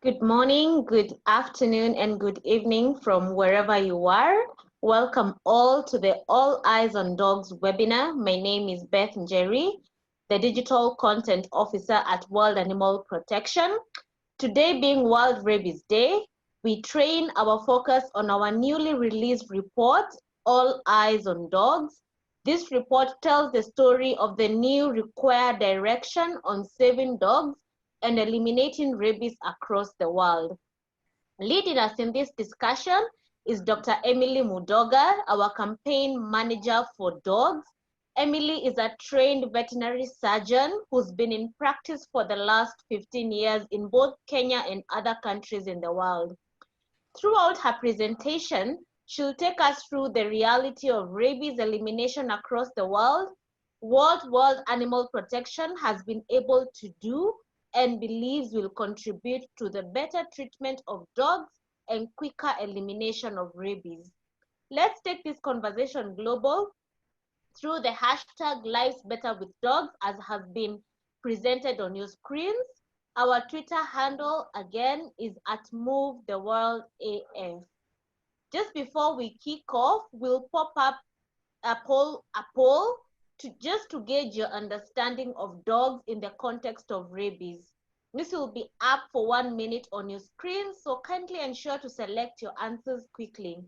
Good morning, good afternoon, and good evening from wherever you are. Welcome all to the All Eyes on Dogs webinar. My name is Beth Njeri, the Digital Content Officer at World Animal Protection. Today being World Rabies Day, we train our focus on our newly released report, All Eyes on Dogs. This report tells the story of the new required direction on saving dogs and eliminating rabies across the world. Leading us in this discussion is Dr. Emily Mudoga, our campaign manager for dogs. Emily is a trained veterinary surgeon who's been in practice for the last 15 years in both Kenya and other countries in the world. Throughout her presentation, she'll take us through the reality of rabies elimination across the world, what World Animal Protection has been able to do and believes will contribute to the better treatment of dogs and quicker elimination of rabies. Let's take this conversation global through the hashtag Lives Better with Dogs, as has been presented on your screens. Our Twitter handle again is @MoveTheWorldAF. Just before we kick off, we'll pop up a poll to gauge your understanding of dogs in the context of rabies. This will be up for 1 minute on your screen, so kindly ensure to select your answers quickly.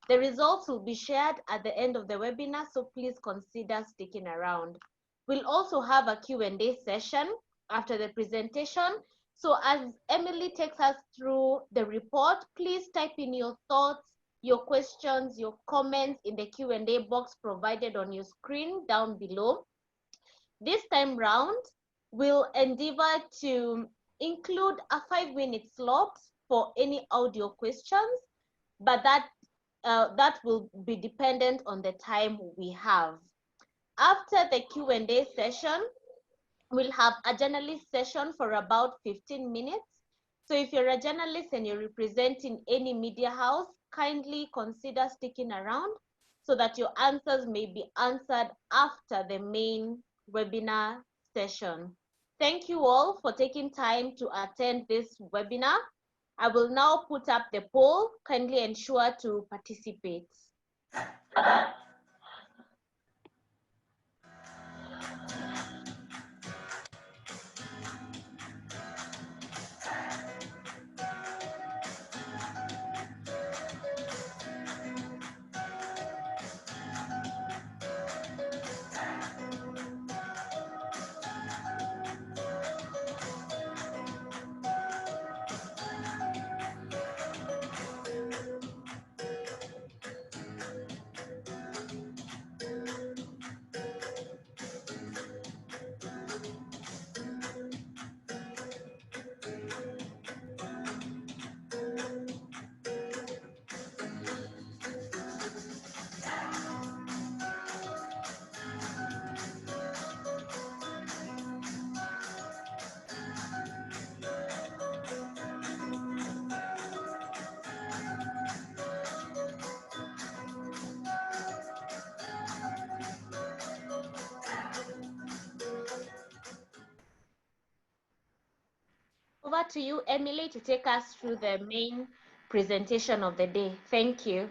The results will be shared at the end of the webinar, so please consider sticking around. We'll also have a Q&A session after the presentation. So as Emily takes us through the report, please type in your thoughts, your questions, your comments in the Q&A box provided on your screen down below. This time round, we'll endeavor to include a 5-minute slot for any audio questions, but that will be dependent on the time we have. After the Q&A session, we'll have a journalist session for about 15 minutes. So if you're a journalist and you're representing any media house, kindly consider sticking around so that your answers may be answered after the main webinar session. Thank you all for taking time to attend this webinar. I will now put up the poll. Kindly ensure to participate. Over to you, Emily, to take us through the main presentation of the day. Thank you.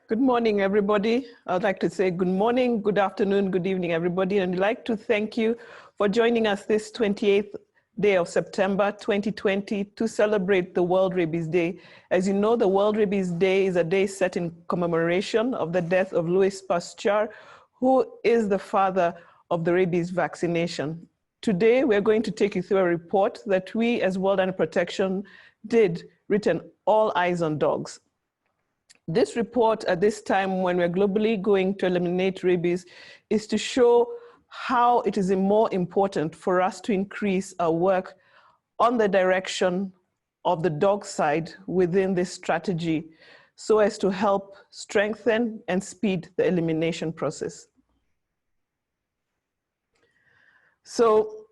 Good morning, everybody. I'd like to say good morning, good afternoon, good evening, everybody. And I'd like to thank you for joining us this 28th day of September 2020 to celebrate the World Rabies Day. As you know, the World Rabies Day is a day set in commemoration of the death of Louis Pasteur, who is the father of the rabies vaccination. Today, we're going to take you through a report that we as World Animal Protection did, written All Eyes on Dogs. This report at this time when we're globally going to eliminate rabies is to show how it is more important for us to increase our work on the direction of the dog side within this strategy so as to help strengthen and speed the elimination process. So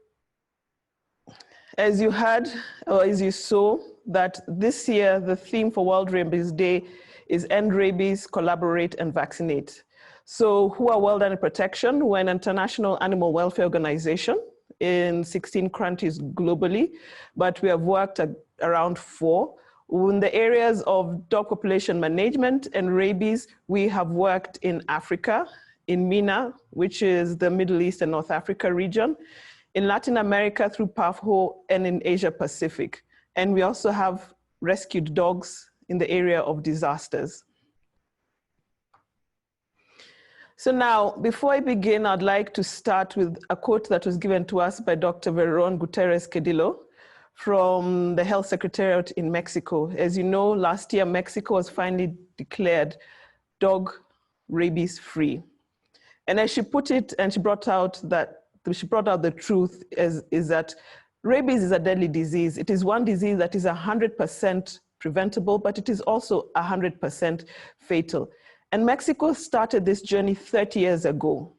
as you heard, or as you saw, that this year the theme for World Rabies Day is End Rabies, Collaborate and Vaccinate. So who are World Animal Protection? We're an international animal welfare organization. in 16 countries globally, but we have worked at around 4. In the areas of dog population management and rabies, we have worked in Africa, in MENA, which is the Middle East and North Africa region, in Latin America through PAFHO, and in Asia Pacific. And we also have rescued dogs in the area of disasters. So now, before I begin, I'd like to start with a quote that was given to us by Dr. Veron Gutierrez Cedillo from the Health Secretariat in Mexico. As you know, last year, Mexico was finally declared dog rabies free. And as she put it, and she brought out the truth is that rabies is a deadly disease. It is one disease that is 100% preventable, but it is also 100% fatal. And Mexico started this journey 30 years ago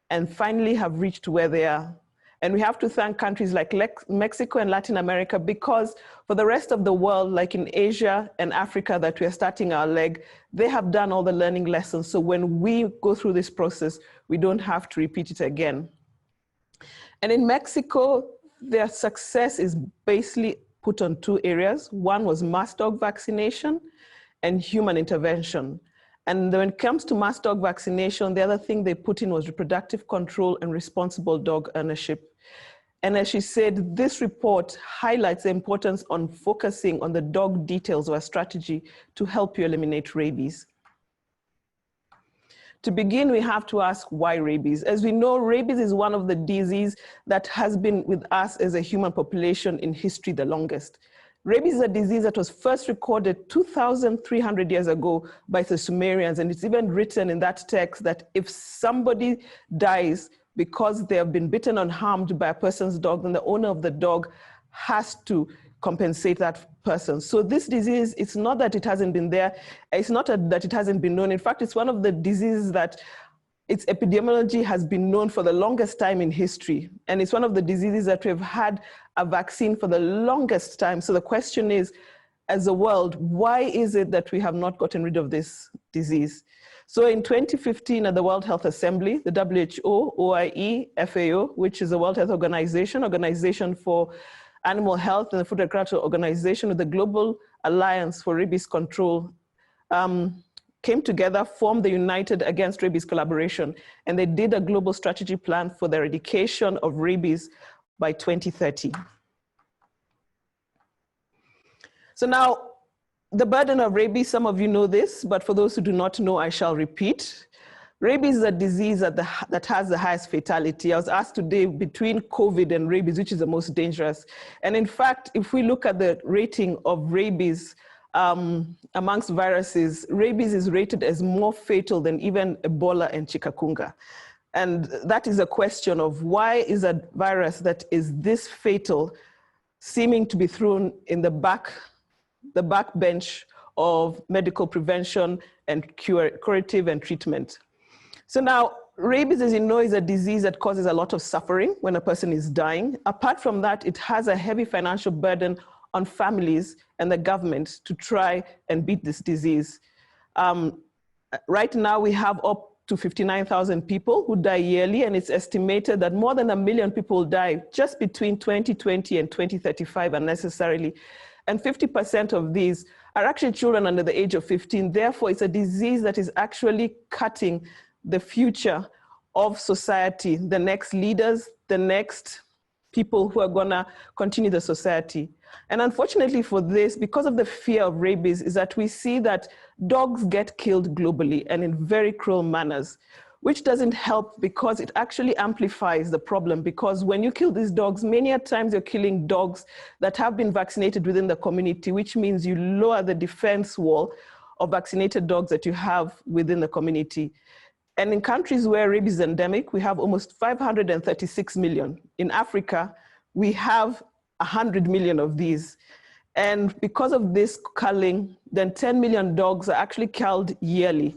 and finally have reached where they are. And we have to thank countries like Mexico and Latin America, because for the rest of the world, like in Asia and Africa that we are starting our leg, they have done all the learning lessons. So when we go through this process, we don't have to repeat it again. And in Mexico, their success is basically put on 2 areas. One was mass dog vaccination and human intervention. And when it comes to mass dog vaccination, the other thing they put in was reproductive control and responsible dog ownership. And as she said, this report highlights the importance on focusing on the dog details of a strategy to help you eliminate rabies. To begin, we have to ask why rabies. As we know, rabies is one of the diseases that has been with us as a human population in history the longest. Rabies is a disease that was first recorded 2,300 years ago by the Sumerians, and it's even written in that text that if somebody dies because they have been bitten or harmed by a person's dog, then the owner of the dog has to compensate that person. So this disease, it's not that it hasn't been there, it's not that it hasn't been known. In fact, it's one of the diseases that its epidemiology has been known for the longest time in history. And it's one of the diseases that we've had a vaccine for the longest time. So the question is, as a world, why is it that we have not gotten rid of this disease? So in 2015 at the World Health Assembly, the WHO, OIE, FAO, which is the World Health Organization for Animal Health, and the Food and Agriculture Organization with the Global Alliance for Rabies Control, came together, formed the United Against Rabies Collaboration, and they did a global strategy plan for the eradication of rabies by 2030. So now, the burden of rabies, some of you know this, but for those who do not know, I shall repeat. Rabies is a disease that has the highest fatality. I was asked today between COVID and rabies, which is the most dangerous. And in fact, if we look at the rating of rabies amongst viruses, rabies is rated as more fatal than even Ebola and chikungunya. And that is a question of why is a virus that is this fatal seeming to be thrown in the backbench of medical prevention and curative and treatment. So now, rabies, as you know, is a disease that causes a lot of suffering when a person is dying. Apart from that, it has a heavy financial burden on families and the government to try and beat this disease. Right now, we have up to 59,000 people who die yearly, and it's estimated that more than 1 million people die just between 2020 and 2035 unnecessarily. And 50% of these are actually children under the age of 15. Therefore, it's a disease that is actually cutting the future of society, the next leaders, the next people who are gonna continue the society. And unfortunately for this, because of the fear of rabies, is that we see that dogs get killed globally and in very cruel manners, which doesn't help because it actually amplifies the problem. Because when you kill these dogs, many a times you're killing dogs that have been vaccinated within the community, which means you lower the defense wall of vaccinated dogs that you have within the community. And in countries where rabies is endemic, we have almost 536 million. In Africa, we have 100 million of these. And because of this culling, then 10 million dogs are actually culled yearly.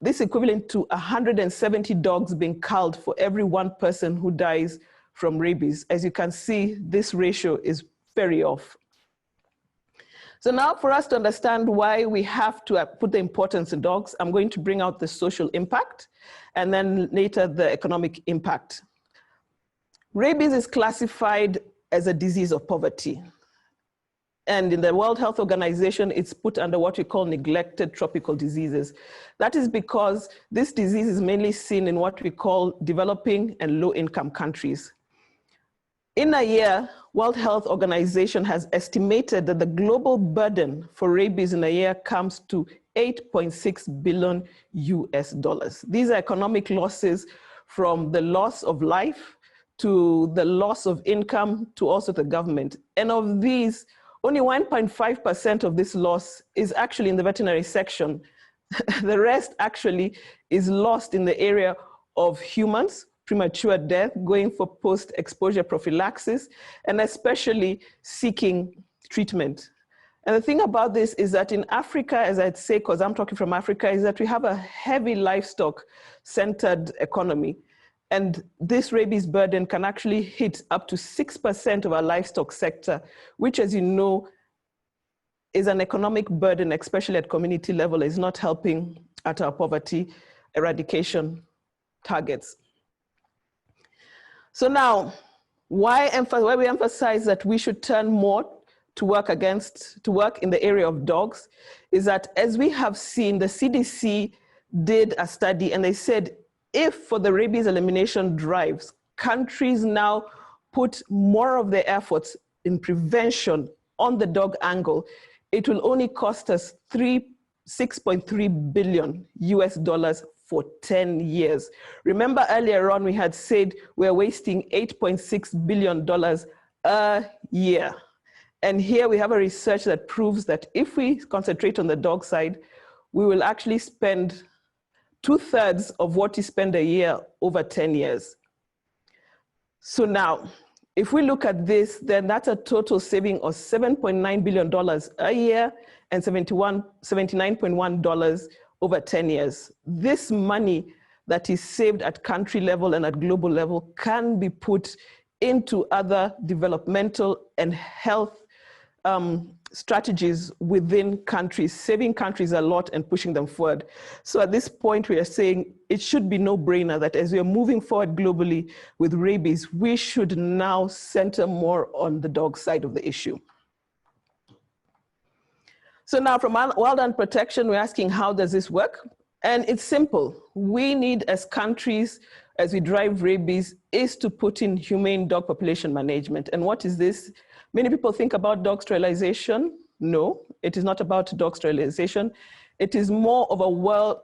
This is equivalent to 170 dogs being culled for every 1 person who dies from rabies. As you can see, this ratio is very off. So now for us to understand why we have to put the importance in dogs, I'm going to bring out the social impact and then later the economic impact. Rabies is classified as a disease of poverty. And in the World Health Organization, it's put under what we call neglected tropical diseases. That is because this disease is mainly seen in what we call developing and low-income countries. In a year, World Health Organization has estimated that the global burden for rabies in a year comes to $8.6 billion US. These are economic losses from the loss of life to the loss of income to also the government. And of these, only 1.5% of this loss is actually in the veterinary section. The rest actually is lost in the area of humans, premature death, going for post-exposure prophylaxis, and especially seeking treatment. And the thing about this is that in Africa, as I'd say, because I'm talking from Africa, is that we have a heavy livestock-centered economy. And this rabies burden can actually hit up to 6% of our livestock sector, which, as you know, is an economic burden, especially at community level, is not helping at our poverty eradication targets. So now, why we emphasize that we should turn more to work in the area of dogs is that, as we have seen, the CDC did a study and they said, if for the rabies elimination drives, countries now put more of their efforts in prevention on the dog angle, it will only cost us $6.3 billion US for 10 years. Remember earlier on we had said we're wasting $8.6 billion a year. And here we have a research that proves that if we concentrate on the dog side, we will actually spend 2/3 of what you spend a year over 10 years. So now, if we look at this, then that's a total saving of $7.9 billion a year and $79.1 over 10 years. This money that is saved at country level and at global level can be put into other developmental and health strategies within countries, saving countries a lot and pushing them forward. So at this point, we are saying it should be no-brainer that as we are moving forward globally with rabies, we should now center more on the dog side of the issue. So now from wildland protection, we're asking, how does this work? And it's simple. We need, as countries, as we drive rabies, is to put in humane dog population management. And what is this? Many people think about dog sterilization. No, it is not about dog sterilization. It is more of a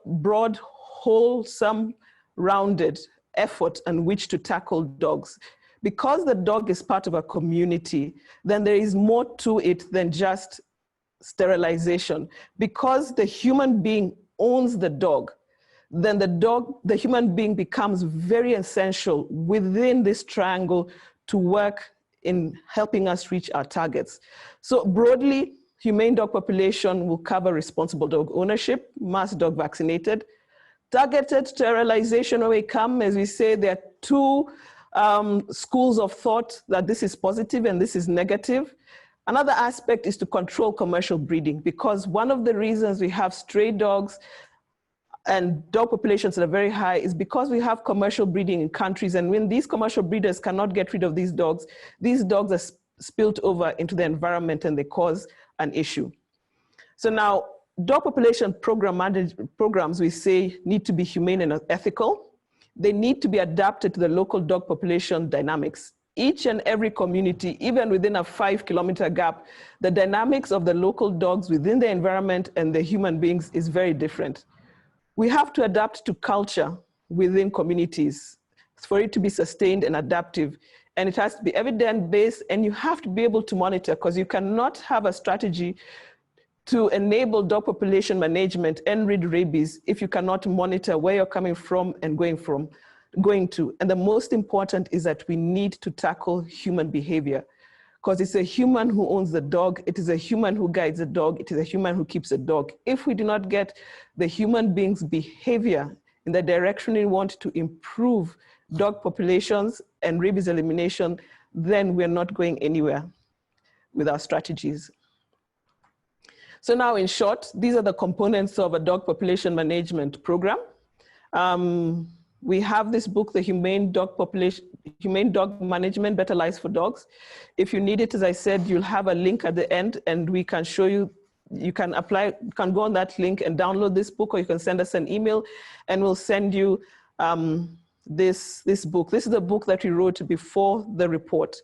broad, wholesome, rounded effort on which to tackle dogs. Because the dog is part of a community, then there is more to it than just sterilization. Because the human being owns the dog, then the human being becomes very essential within this triangle to work in helping us reach our targets. So broadly, humane dog population will cover responsible dog ownership, mass dog vaccinated, targeted sterilization. When we come, as we say, there are two schools of thought that this is positive and this is negative. Another aspect is to control commercial breeding, because one of the reasons we have stray dogs and dog populations that are very high is because we have commercial breeding in countries, and when these commercial breeders cannot get rid of these dogs are spilled over into the environment and they cause an issue. So now, dog population programs, we say, need to be humane and ethical. They need to be adapted to the local dog population dynamics. Each and every community, even within a 5-kilometer gap, the dynamics of the local dogs within the environment and the human beings is very different. We have to adapt to culture within communities for it to be sustained and adaptive. And it has to be evidence-based, and you have to be able to monitor, because you cannot have a strategy to enable dog population management and rid rabies if you cannot monitor where you're coming from and going to. And the most important is that we need to tackle human behavior, because it's a human who owns the dog, it is a human who guides the dog, it is a human who keeps the dog. If we do not get the human being's behavior in the direction we want to improve dog populations and rabies elimination, then we're not going anywhere with our strategies. So now, in short, these are the components of a dog population management program. we have this book, The Humane Dog Management, Better Lives for Dogs. If you need it, as I said, you'll have a link at the end and we can show you, you can apply, you can go on that link and download this book, or you can send us an email and we'll send you this book. This is the book that we wrote before the report.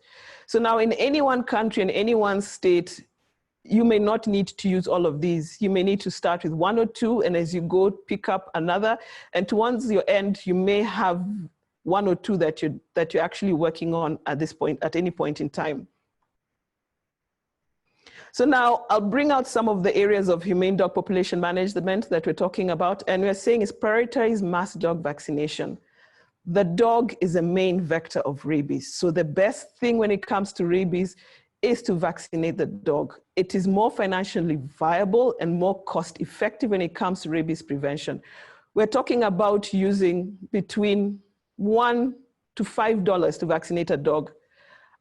So now in any one country, in any one state, you may not need to use all of these. You may need to start with one or two, and as you go, pick up another. And towards your end, you may have one or two that you're actually working on at this point, at any point in time. So now I'll bring out some of the areas of humane dog population management that we're talking about. And we're saying is prioritize mass dog vaccination. The dog is a main vector of rabies. So the best thing when it comes to rabies is to vaccinate the dog. It is more financially viable and more cost effective when it comes to rabies prevention. We're talking about using between $1 to $5 to vaccinate a dog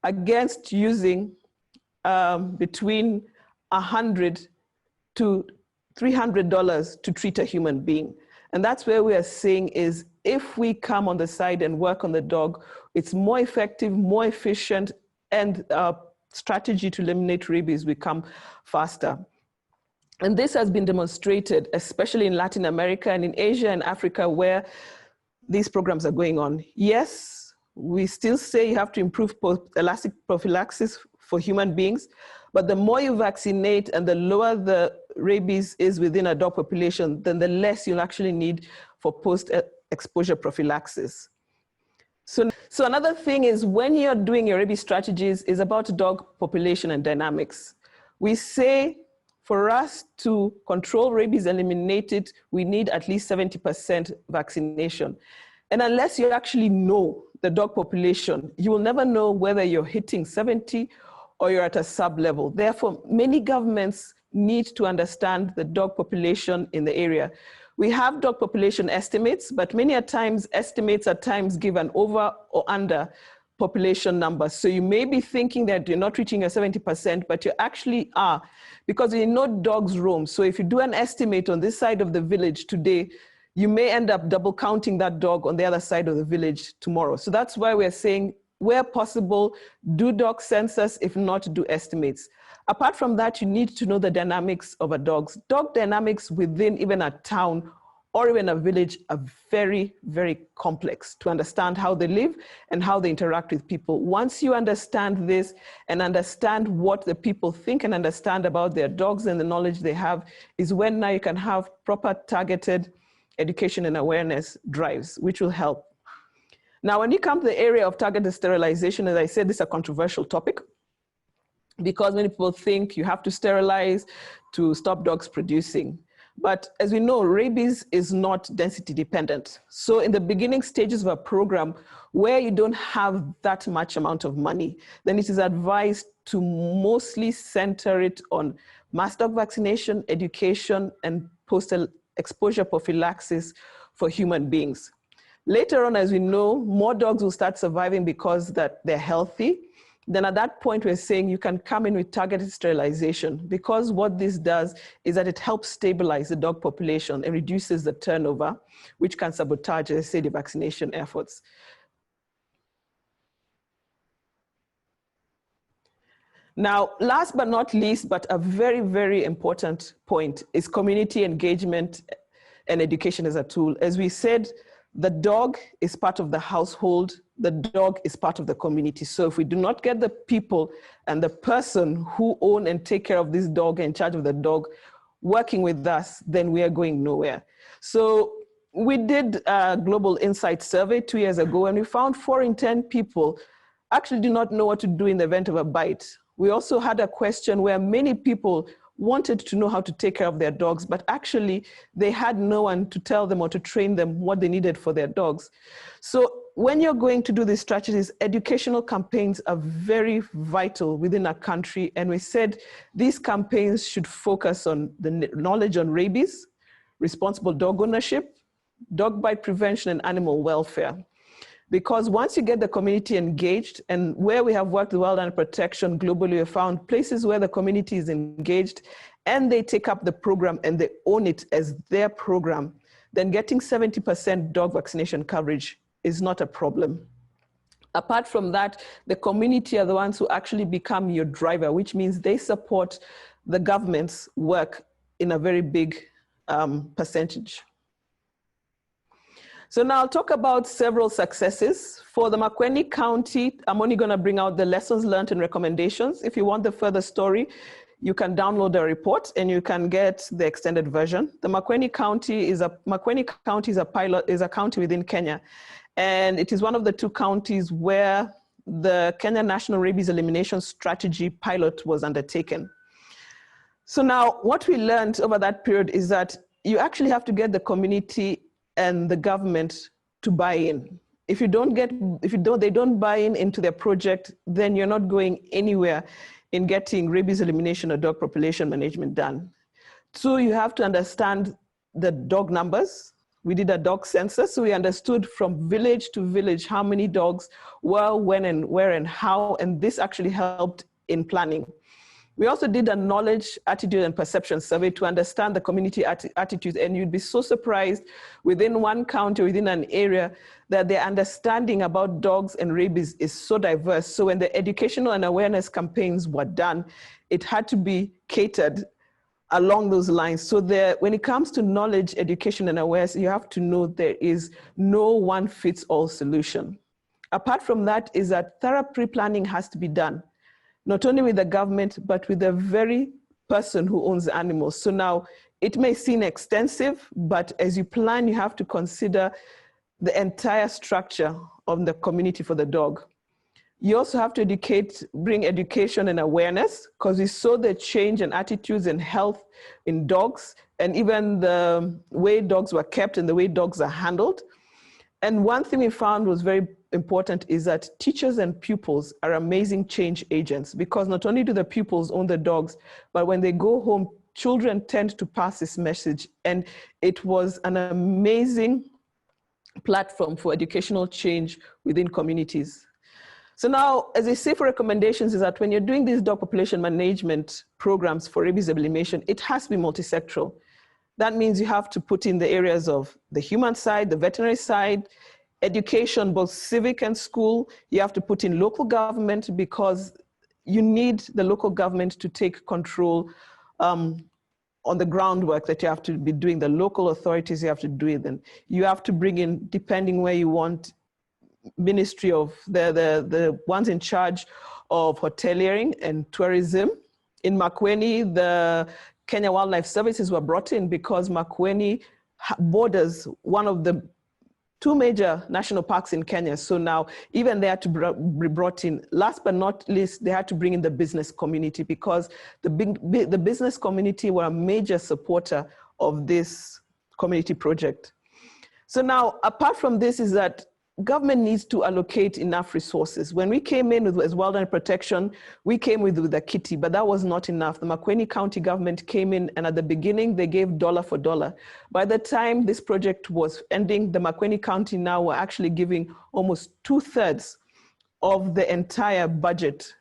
against using between $100 to $300 to treat a human being. And that's where we are saying is if we come on the side and work on the dog, it's more effective, more efficient, and strategy to eliminate rabies will come faster. And this has been demonstrated, especially in Latin America and in Asia and Africa, where these programs are going on. Yes, we still say you have to improve elastic prophylaxis for human beings, but the more you vaccinate and the lower the rabies is within a dog population, then the less you'll actually need for post-exposure prophylaxis. So another thing is when you're doing your rabies strategies is about dog population and dynamics. We say for us to control rabies, eliminate it, we need at least 70% vaccination. And unless you actually know the dog population, you will never know whether you're hitting 70 or you're at a sub-level. Therefore, many governments need to understand the dog population in the area. We have dog population estimates, but many a times estimates at times give an over or under population number. So you may be thinking that you're not reaching your 70%, but you actually are, because you know dogs roam. So if you do an estimate on this side of the village today, you may end up double counting that dog on the other side of the village tomorrow. So that's why we're saying, where possible, do dog census, if not, do estimates. Apart from that, you need to know the dynamics of a dog's. Dog dynamics within even a town or even a village are very, very complex to understand how they live and how they interact with people. Once you understand this and understand what the people think and understand about their dogs and the knowledge they have, is when now you can have proper targeted education and awareness drives, which will help. Now, when you come to the area of targeted sterilization, as I said, this is a controversial topic because many people think you have to sterilize to stop dogs producing. But as we know, rabies is not density dependent. So in the beginning stages of a program where you don't have that much amount of money, then it is advised to mostly center it on mass dog vaccination, education, and post-exposure prophylaxis for human beings. Later on, as we know, more dogs will start surviving because that they're healthy. Then at that point, we're saying you can come in with targeted sterilization, because what this does is that it helps stabilize the dog population and reduces the turnover, which can sabotage, as I say, the vaccination efforts. Now, last but not least, but a very, very important point is community engagement and education as a tool. As we said, the dog is part of the household, the dog is part of the community. So if we do not get the people and the person who own and take care of this dog and in charge of the dog working with us, then we are going nowhere. So we did a global insight survey 2 years ago, and we found 4 in 10 people actually do not know what to do in the event of a bite. We also had a question where many people wanted to know how to take care of their dogs, but actually they had no one to tell them or to train them what they needed for their dogs. So when you're going to do these strategies, educational campaigns are very vital within a country. And we said these campaigns should focus on the knowledge on rabies, responsible dog ownership, dog bite prevention, and animal welfare. Because once you get the community engaged, and where we have worked with wildlife protection globally, we have found places where the community is engaged and they take up the program and they own it as their program, then getting 70% dog vaccination coverage is not a problem. Apart from that, the community are the ones who actually become your driver, which means they support the government's work in a very big percentage. So now I'll talk about several successes. For the Makueni County, I'm only going to bring out the lessons learned and recommendations. If you want the further story, you can download the report and you can get the extended version. The Makueni County is a county within Kenya. And it is one of the 2 counties where the Kenya National Rabies Elimination Strategy pilot was undertaken. So now what we learned over that period is that you actually have to get the community and the government to buy in. If they don't buy in into their project, then you're not going anywhere in getting rabies elimination or dog population management done. 2, you have to understand the dog numbers. We did a dog census, so we understood from village to village how many dogs were, when and where and how, and this actually helped in planning. We also did a knowledge, attitude, and perception survey to understand the community attitudes, and you'd be so surprised within one county, within an area, that their understanding about dogs and rabies is so diverse. So when the educational and awareness campaigns were done, it had to be catered along those lines. So when it comes to knowledge, education, and awareness, you have to know there is no one-fits-all solution. Apart from that is that thorough pre-planning has to be done, not only with the government, but with the very person who owns the animals. So now it may seem extensive, but as you plan, you have to consider the entire structure of the community for the dog. You also have to bring education and awareness, because we saw the change in attitudes and health in dogs, and even the way dogs were kept and the way dogs are handled. And one thing we found was very important is that teachers and pupils are amazing change agents, because not only do the pupils own the dogs, but when they go home, children tend to pass this message. And it was an amazing platform for educational change within communities. So now, as I say for recommendations, is that when you're doing these dog population management programs for rabies elimination, it has to be multisectoral. That means you have to put in the areas of the human side, the veterinary side, education, both civic and school. You have to put in local government, because you need the local government to take control on the groundwork that you have to be doing. The local authorities, you have to do it. And you have to bring in, depending where you want, ministry of the ones in charge of hoteliering and tourism. In Makueni, the Kenya Wildlife Services were brought in because Makueni borders one of the 2 major national parks in Kenya. So now even they had to be brought in. Last but not least, they had to bring in the business community, because the business community were a major supporter of this community project. So now, apart from this, is that government needs to allocate enough resources. When we came in with wildlife protection, we came with a kitty, but that was not enough. The Makueni County government came in, and at the beginning, they gave dollar for dollar. By the time this project was ending, the Makueni County now were actually giving almost 2/3 of the entire budget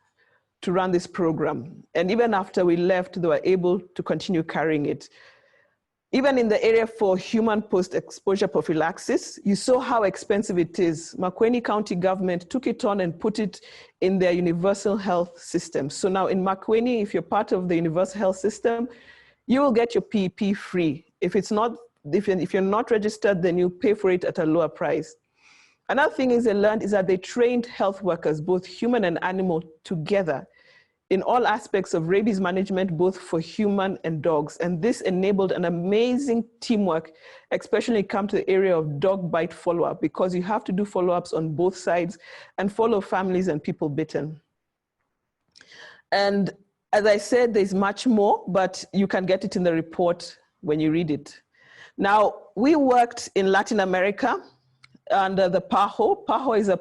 to run this program. And even after we left, they were able to continue carrying it. Even in the area for human post-exposure prophylaxis, you saw how expensive it is. Makueni County government took it on and put it in their universal health system. So now in Makueni, if you're part of the universal health system, you will get your PEP free. If you're not registered, then you pay for it at a lower price. Another thing is they learned is that they trained health workers, both human and animal, together in all aspects of rabies management, both for human and dogs. And this enabled an amazing teamwork, especially when it comes to the area of dog bite follow-up, because you have to do follow-ups on both sides and follow families and people bitten. And as I said, there's much more, but you can get it in the report when you read it. Now, we worked in Latin America under the PAHO. PAHO is a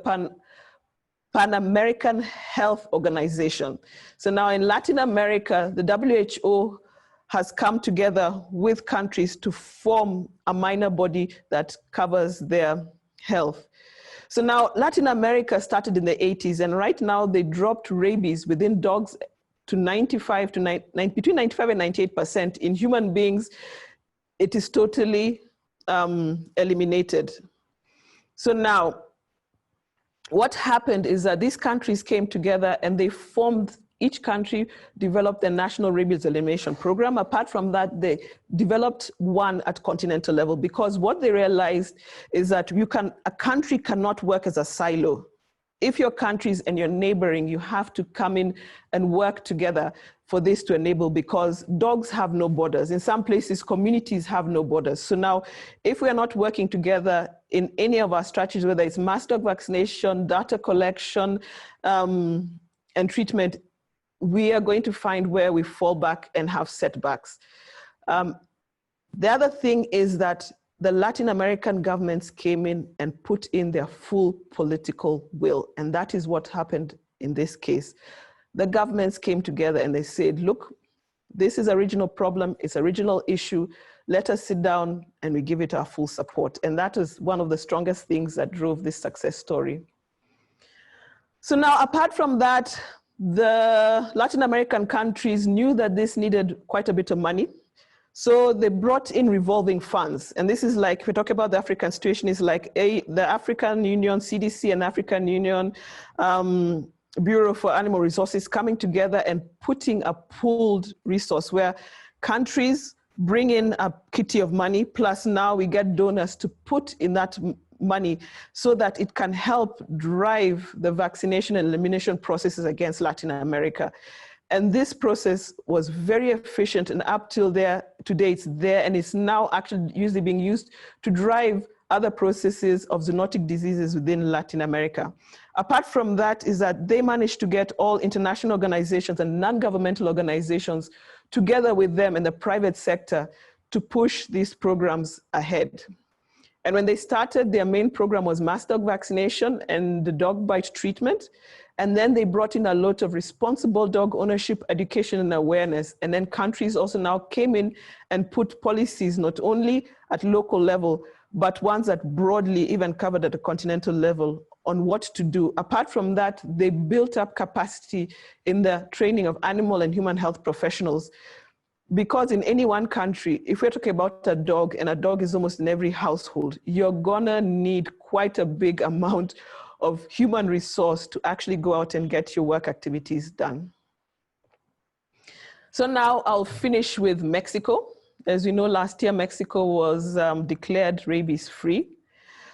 Pan-American Health Organization. So now in Latin America, the WHO has come together with countries to form a minor body that covers their health. So now Latin America started in the 80s, and right now they dropped rabies within dogs to between 95 and 98%. In human beings, it is totally eliminated. So now, what happened is that these countries came together and they formed, each country developed a national rabies elimination program. Apart from that, they developed one at continental level, because what they realized is that a country cannot work as a silo. If your countries and you're neighboring, you have to come in and work together for this to enable, because dogs have no borders. In some places, communities have no borders. So now, if we are not working together in any of our strategies, whether it's mass dog vaccination, data collection, and treatment, we are going to find where we fall back and have setbacks. The other thing is that the Latin American governments came in and put in their full political will. And that is what happened in this case. The governments came together and they said, look, this is a regional problem, it's a regional issue, let us sit down and we give it our full support. And that is one of the strongest things that drove this success story. So now, apart from that, the Latin American countries knew that this needed quite a bit of money. So they brought in revolving funds. And this is like, if we talk about the African situation, is like the African Union, CDC and African Union, Bureau for Animal Resources coming together and putting a pooled resource where countries bring in a kitty of money, plus now we get donors to put in that money so that it can help drive the vaccination and elimination processes against Latin America. And this process was very efficient, and up till today it's there, and it's now actually usually being used to drive other processes of zoonotic diseases within Latin America. Apart from that is that they managed to get all international organizations and non-governmental organizations together with them in the private sector to push these programs ahead. And when they started, their main program was mass dog vaccination and the dog bite treatment. And then they brought in a lot of responsible dog ownership, education, and awareness. And then countries also now came in and put policies not only at local level, but ones that broadly even covered at a continental level on what to do. Apart from that, they built up capacity in the training of animal and human health professionals. Because in any one country, if we're talking about a dog, and a dog is almost in every household, you're gonna need quite a big amount of human resource to actually go out and get your work activities done. So now I'll finish with Mexico. As we know, last year, Mexico was declared rabies free.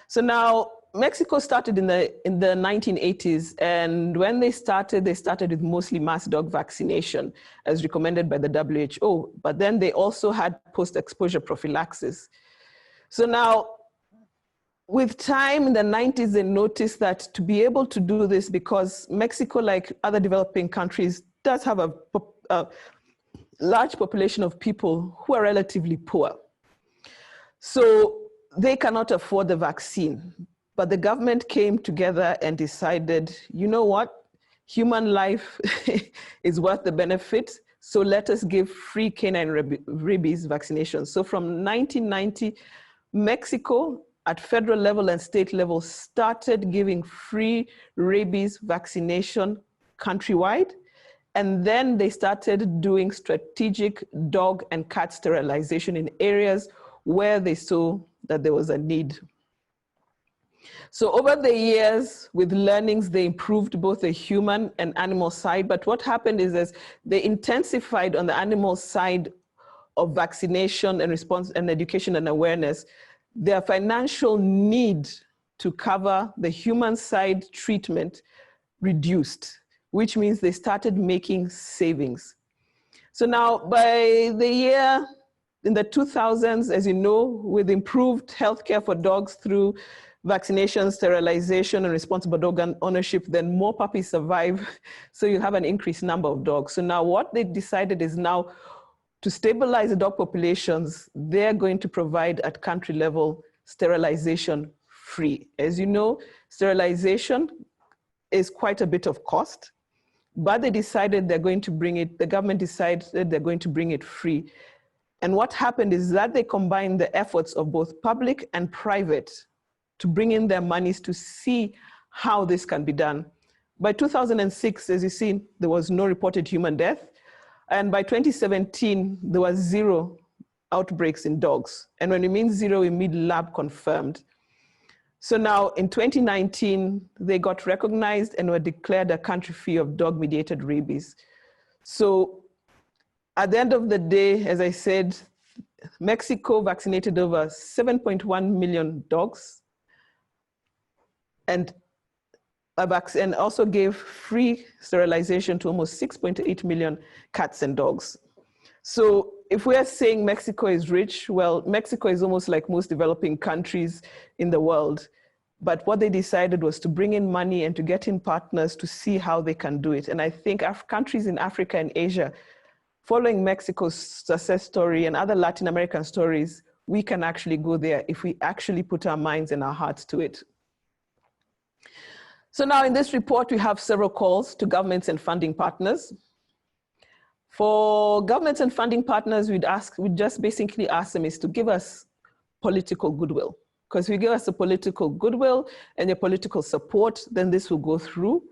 So now Mexico started in the 1980s, and when they started with mostly mass dog vaccination as recommended by the WHO, but then they also had post-exposure prophylaxis. So now, with time in the 90s, they noticed that to be able to do this, because Mexico, like other developing countries, does have a large population of people who are relatively poor. So they cannot afford the vaccine. But the government came together and decided, you know what? Human life is worth the benefit. So let us give free canine rabies vaccination. So from 1990, Mexico at federal level and state level started giving free rabies vaccination countrywide. And then they started doing strategic dog and cat sterilization in areas where they saw that there was a need. So over the years, with learnings, they improved both the human and animal side. But what happened is as they intensified on the animal side of vaccination and response and education and awareness, their financial need to cover the human side treatment reduced, which means they started making savings. So now by the year in the 2000s, as you know, with improved healthcare for dogs through vaccination, sterilization, and responsible dog ownership, then more puppies survive. So you have an increased number of dogs. So now what they decided is now to stabilize the dog populations, they're going to provide at country level sterilization free. As you know, sterilization is quite a bit of cost, but they decided they're going to bring it, the government decided they're going to bring it free. And what happened is that they combined the efforts of both public and private to bring in their monies to see how this can be done. By 2006, as you see, there was no reported human death. And by 2017, there was zero outbreaks in dogs. And when we mean zero, we mean lab confirmed. So now in 2019, they got recognized and were declared a country free of dog-mediated rabies. So at the end of the day, as I said, Mexico vaccinated over 7.1 million dogs and also gave free sterilization to almost 6.8 million cats and dogs. So if we are saying Mexico is rich, well, Mexico is almost like most developing countries in the world. But what they decided was to bring in money and to get in partners to see how they can do it. And I think countries in Africa and Asia, following Mexico's success story and other Latin American stories, we can actually go there if we actually put our minds and our hearts to it. So now in this report, we have several calls to governments and funding partners. For governments and funding partners, we'd just basically ask them is to give us political goodwill. Because if you give us a political goodwill and your political support, then this will go through.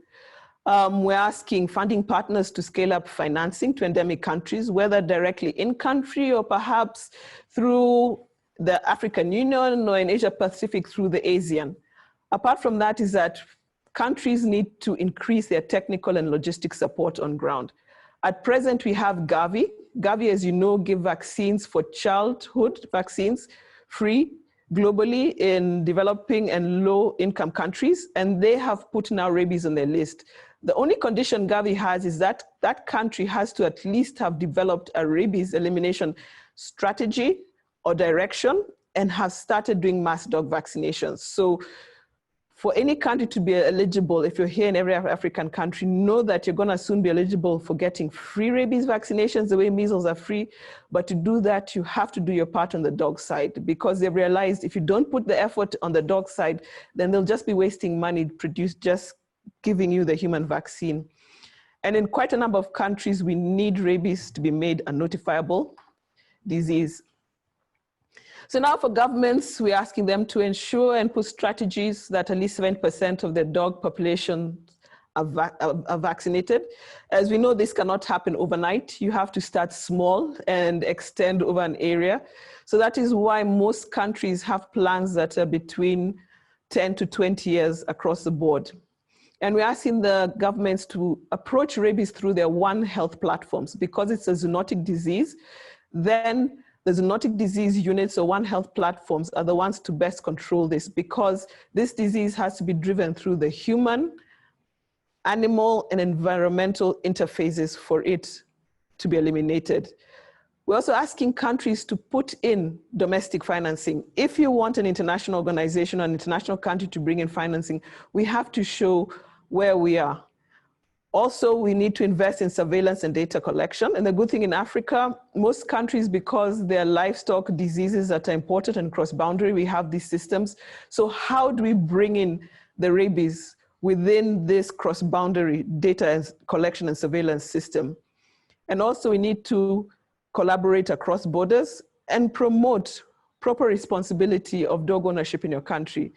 We're asking funding partners to scale up financing to endemic countries, whether directly in country or perhaps through the African Union or in Asia Pacific through the ASEAN. Apart from that is that countries need to increase their technical and logistic support on ground. At present, we have Gavi. Gavi, as you know, give vaccines for childhood vaccines free globally in developing and low-income countries, and they have put now rabies on their list. The only condition Gavi has is that that country has to at least have developed a rabies elimination strategy or direction and have started doing mass dog vaccinations. So for any country to be eligible, if you're here in every African country, know that you're gonna soon be eligible for getting free rabies vaccinations the way measles are free. But to do that, you have to do your part on the dog side, because they've realized if you don't put the effort on the dog side, then they'll just be wasting money just giving you the human vaccine. And in quite a number of countries, we need rabies to be made a notifiable disease. So now for governments, we're asking them to ensure and put strategies that at least 7% of their dog population are vaccinated. As we know, this cannot happen overnight. You have to start small and extend over an area. So that is why most countries have plans that are between 10 to 20 years across the board. And we're asking the governments to approach rabies through their One Health platforms. Because it's a zoonotic disease, then the zoonotic disease units or One Health platforms are the ones to best control this, because this disease has to be driven through the human, animal, and environmental interfaces for it to be eliminated. We're also asking countries to put in domestic financing. If you want an international organization or an international country to bring in financing, we have to show where we are. Also, we need to invest in surveillance and data collection. And the good thing in Africa, most countries, because their livestock diseases that are important and cross-boundary, we have these systems. So how do we bring in the rabies within this cross-boundary data collection and surveillance system? And also we need to collaborate across borders and promote proper responsibility of dog ownership in your country.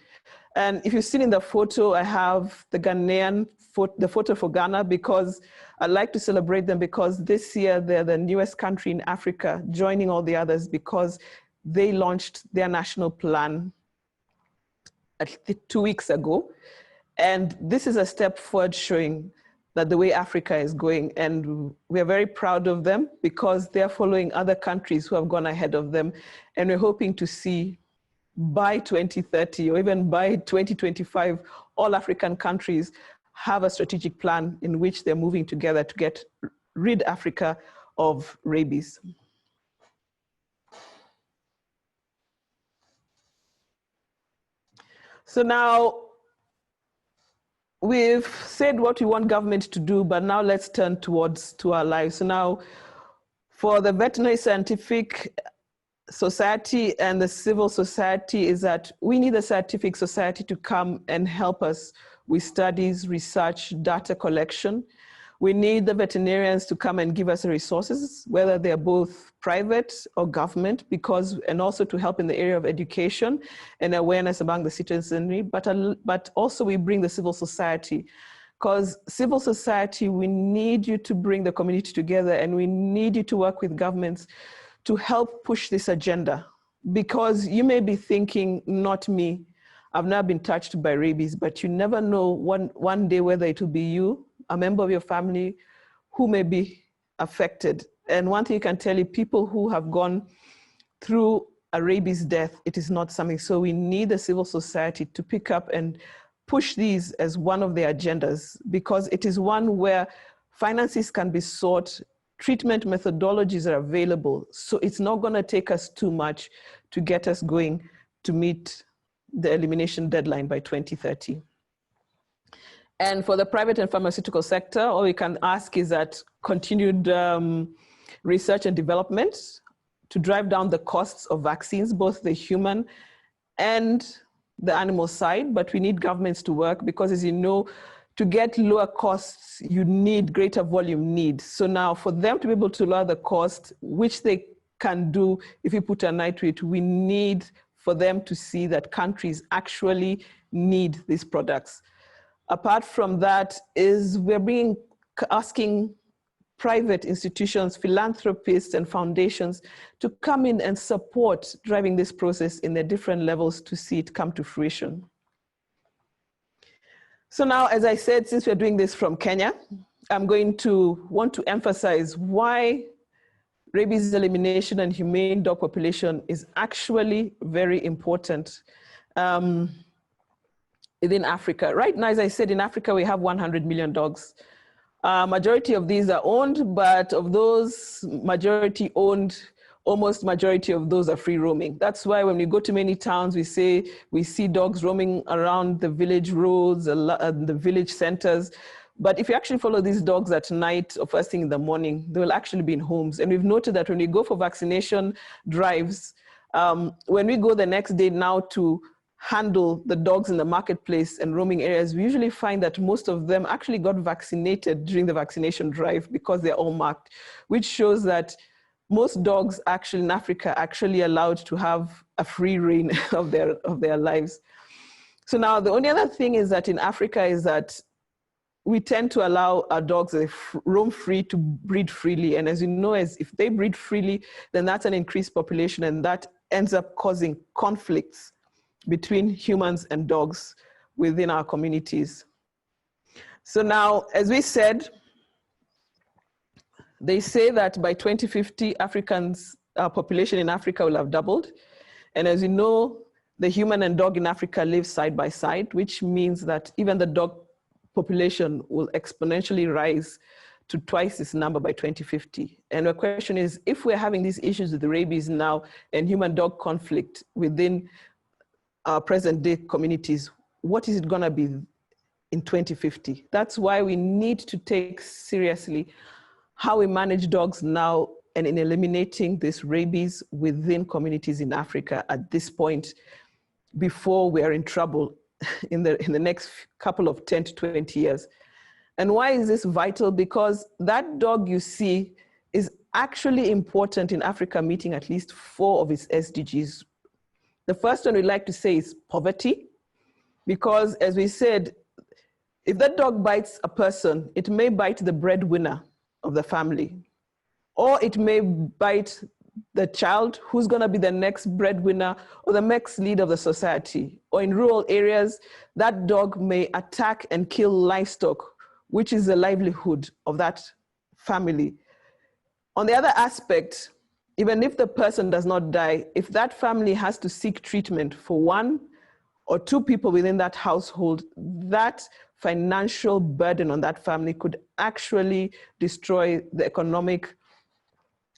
And if you've seen in the photo, I have the the photo for Ghana, because I like to celebrate them, because this year they're the newest country in Africa, joining all the others, because they launched their national plan 2 weeks ago. And this is a step forward showing that the way Africa is going. And we're very proud of them, because they're following other countries who have gone ahead of them. And we're hoping to see by 2030 or even by 2025, all African countries have a strategic plan in which they're moving together to rid Africa of rabies. So now we've said what we want government to do, but now let's turn to our lives. So now for the veterinary scientific society and the civil society is that we need the scientific society to come and help us with studies, research, data collection. We need the veterinarians to come and give us the resources, whether they're both private or government, and also to help in the area of education and awareness among the citizenry, but also we bring the civil society. Because civil society, we need you to bring the community together, and we need you to work with governments to help push this agenda. Because you may be thinking, not me, I've never been touched by rabies, but you never know one day whether it will be you, a member of your family, who may be affected. And one thing I can tell you, people who have gone through a rabies death, it is not something. So we need the civil society to pick up and push these as one of their agendas, because it is one where finances can be sought, treatment methodologies are available. So it's not going to take us too much to get us going to meet the elimination deadline by 2030. And for the private and pharmaceutical sector, all we can ask is that continued research and development to drive down the costs of vaccines, both the human and the animal side. But we need governments to work, because as you know, to get lower costs, you need greater volume needs. So now for them to be able to lower the cost, which they can do if you put a nitrate, we need for them to see that countries actually need these products. Apart from that is we're asking private institutions, philanthropists and foundations to come in and support driving this process in their different levels to see it come to fruition. So now, as I said, since we're doing this from Kenya, I'm going to want to emphasize why rabies elimination and humane dog population is actually very important within Africa. Right now, as I said, in Africa, we have 100 million dogs. Majority of these are owned, but of those majority owned, almost majority of those are free roaming. That's why when we go to many towns, we see dogs roaming around the village roads, the village centers. But if you actually follow these dogs at night or first thing in the morning, they will actually be in homes. And we've noted that when we go for vaccination drives, when we go the next day now to handle the dogs in the marketplace and roaming areas, we usually find that most of them actually got vaccinated during the vaccination drive because they're all marked, which shows that most dogs actually in Africa are actually allowed to have a free reign of their lives. So now the only other thing is that in Africa is that we tend to allow our dogs to roam free, to breed freely. And as you know, if they breed freely, then that's an increased population, and that ends up causing conflicts between humans and dogs within our communities. So now, as we said, they say that by 2050, population in Africa will have doubled. And as you know, the human and dog in Africa live side by side, which means that even the dog population will exponentially rise to twice this number by 2050. And the question is, if we're having these issues with the rabies now and human-dog conflict within our present-day communities, what is it gonna be in 2050? That's why we need to take seriously how we manage dogs now and in eliminating this rabies within communities in Africa at this point before we are in trouble in the next couple of 10 to 20 years. And why is this vital? Because that dog you see is actually important in Africa meeting at least 4 of its SDGs. The first one we like to say is poverty, because as we said, if that dog bites a person, it may bite the breadwinner of the family, or it may bite the child who's gonna be the next breadwinner or the next leader of the society. Or in rural areas, that dog may attack and kill livestock, which is the livelihood of that family. On the other aspect, even if the person does not die, if that family has to seek treatment for 1 or 2 people within that household, that financial burden on that family could actually destroy the economic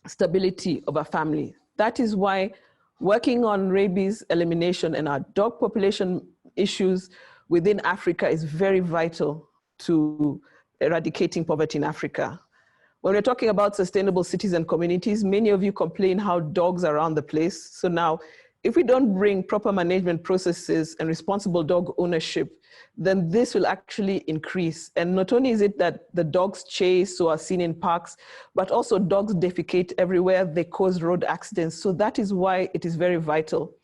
stability of a family. That is why working on rabies elimination and our dog population issues within Africa is very vital to eradicating poverty in Africa. When we're talking about sustainable cities and communities, many of you complain how dogs are around the place. So now, if we don't bring proper management processes and responsible dog ownership, then this will actually increase. And not only is it that the dogs chase or are seen in parks, but also dogs defecate everywhere, they cause road accidents. So that is why it is very vital.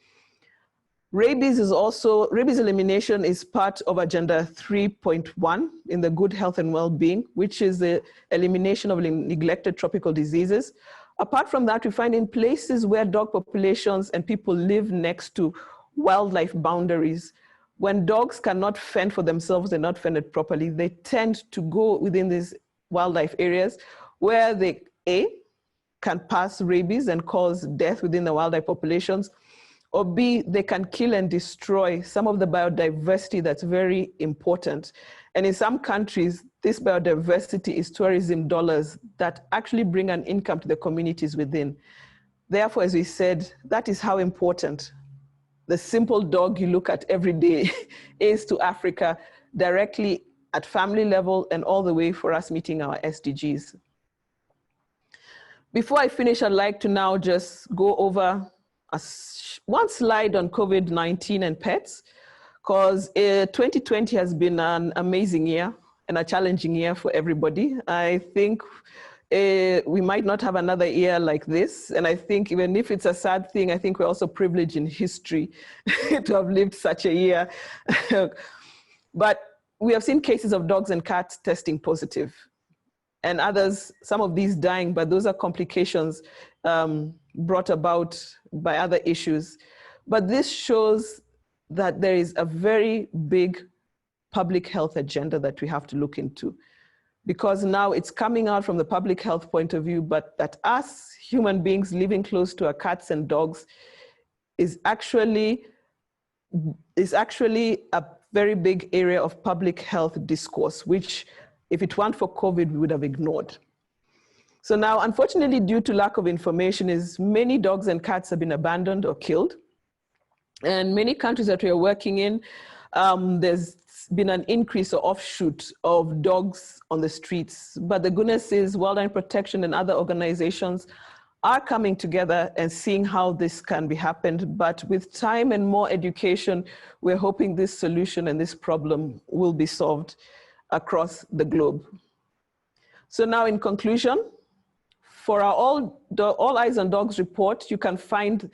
Rabies elimination is part of Agenda 3.1 in the Good Health and Well-Being, which is the elimination of neglected tropical diseases. Apart from that, we find in places where dog populations and people live next to wildlife boundaries, when dogs cannot fend for themselves, they're not fended properly, they tend to go within these wildlife areas where they, A, can pass rabies and cause death within the wildlife populations, or B, they can kill and destroy some of the biodiversity that's very important. And in some countries, this biodiversity is tourism dollars that actually bring an income to the communities within. Therefore, as we said, that is how important the simple dog you look at every day is to Africa, directly at family level and all the way for us meeting our SDGs. Before I finish, I'd like to now just go over one slide on COVID-19 and pets, because 2020 has been an amazing year and a challenging year for everybody. I think we might not have another year like this. And I think even if it's a sad thing, I think we're also privileged in history to have lived such a year. But we have seen cases of dogs and cats testing positive, and others, some of these dying, but those are complications brought about by other issues. But this shows that there is a very big public health agenda that we have to look into, because now it's coming out from the public health point of view, but that us human beings living close to our cats and dogs is actually a very big area of public health discourse, which if it weren't for COVID, we would have ignored. So now, unfortunately, due to lack of information, many dogs and cats have been abandoned or killed. And many countries that we are working in, there's been an increase or offshoot of dogs on the streets. But the goodness is Wildlife Protection and other organizations are coming together and seeing how this can be happened. But with time and more education, we're hoping this solution and this problem will be solved across the globe. So now in conclusion, for our All Eyes on Dogs report, you can find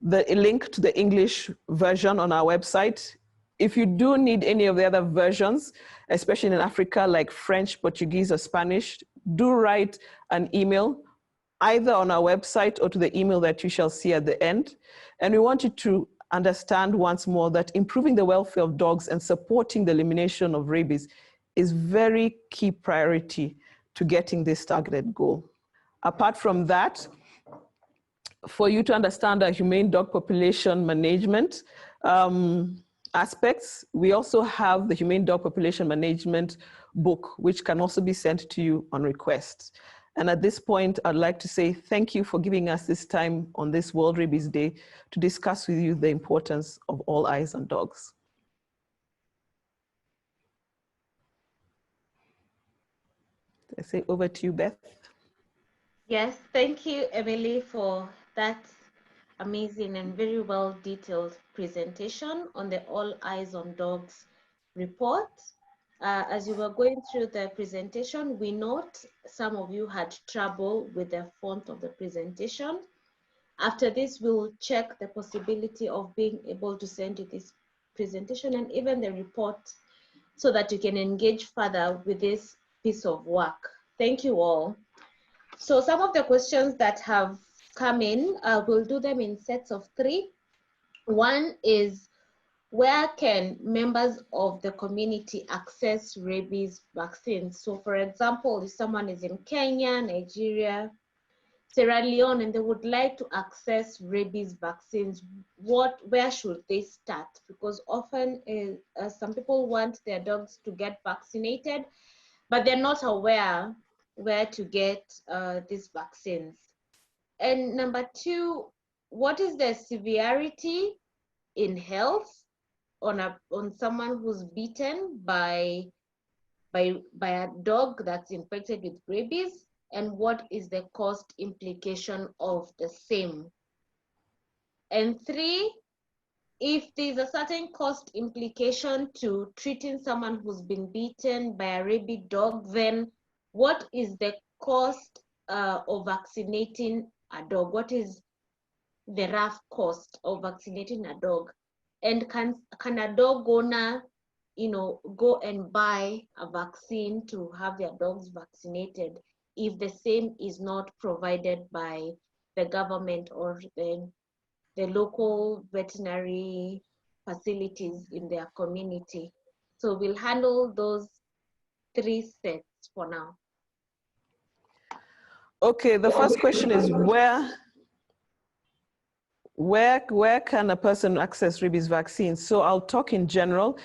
the link to the English version on our website. If you do need any of the other versions, especially in Africa, like French, Portuguese, or Spanish, do write an email either on our website or to the email that you shall see at the end. And we want you to understand once more that improving the welfare of dogs and supporting the elimination of rabies is very key priority to getting this targeted goal. Apart from that, for you to understand our humane dog population management aspects, we also have the Humane Dog Population Management book, which can also be sent to you on request. And at this point, I'd like to say thank you for giving us this time on this World Rabies Day to discuss with you the importance of all eyes on dogs. I say over to you, Beth. Yes, thank you, Emily, for that amazing and very well detailed presentation on the All Eyes on Dogs report. As you were going through the presentation, we note some of you had trouble with the font of the presentation. After this, we'll check the possibility of being able to send you this presentation and even the report so that you can engage further with this piece of work. Thank you all. So some of the questions that have come in, we'll do them in sets of 3. One is, where can members of the community access rabies vaccines? So for example, if someone is in Kenya, Nigeria, Sierra Leone, and they would like to access rabies vaccines, where should they start? Because often some people want their dogs to get vaccinated, but they're not aware where to get these vaccines. And number 2, what is the severity in health on someone who's bitten by a dog that's infected with rabies, and what is the cost implication of the same? And 3, if there's a certain cost implication to treating someone who's been bitten by a rabid dog, then what is the cost of vaccinating a dog? What is the rough cost of vaccinating a dog? And can a dog owner, go and buy a vaccine to have their dogs vaccinated if the same is not provided by the government or the local veterinary facilities in their community. So we'll handle those 3 sets for now. Okay, the first question is where can a person access rabies vaccine? So I'll talk in general.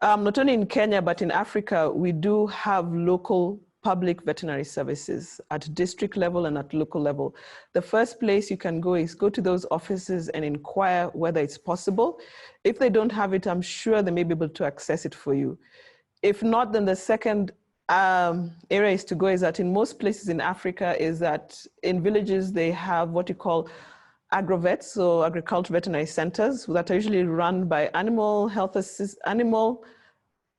Not only in Kenya, but in Africa, we do have local public veterinary services at district level and at local level. The first place you can go is go to those offices and inquire whether it's possible. If they don't have it, I'm sure they may be able to access it for you. If not, then the second area is to go is that in most places in Africa is that in villages, they have what you call agrovets, so agricultural veterinary centers that are usually run by animal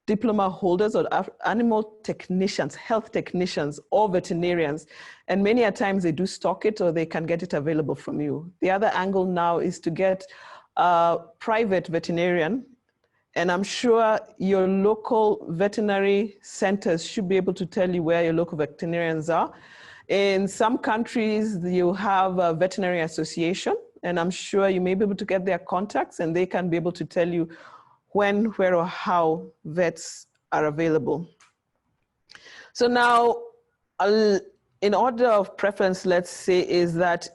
diploma holders or animal technicians, health technicians, or veterinarians. And many a times they do stock it or they can get it available from you. The other angle now is to get a private veterinarian. And I'm sure your local veterinary centers should be able to tell you where your local veterinarians are. In some countries, you have a veterinary association, and I'm sure you may be able to get their contacts and they can be able to tell you when, where, or how vets are available. So now, in order of preference, let's say, is that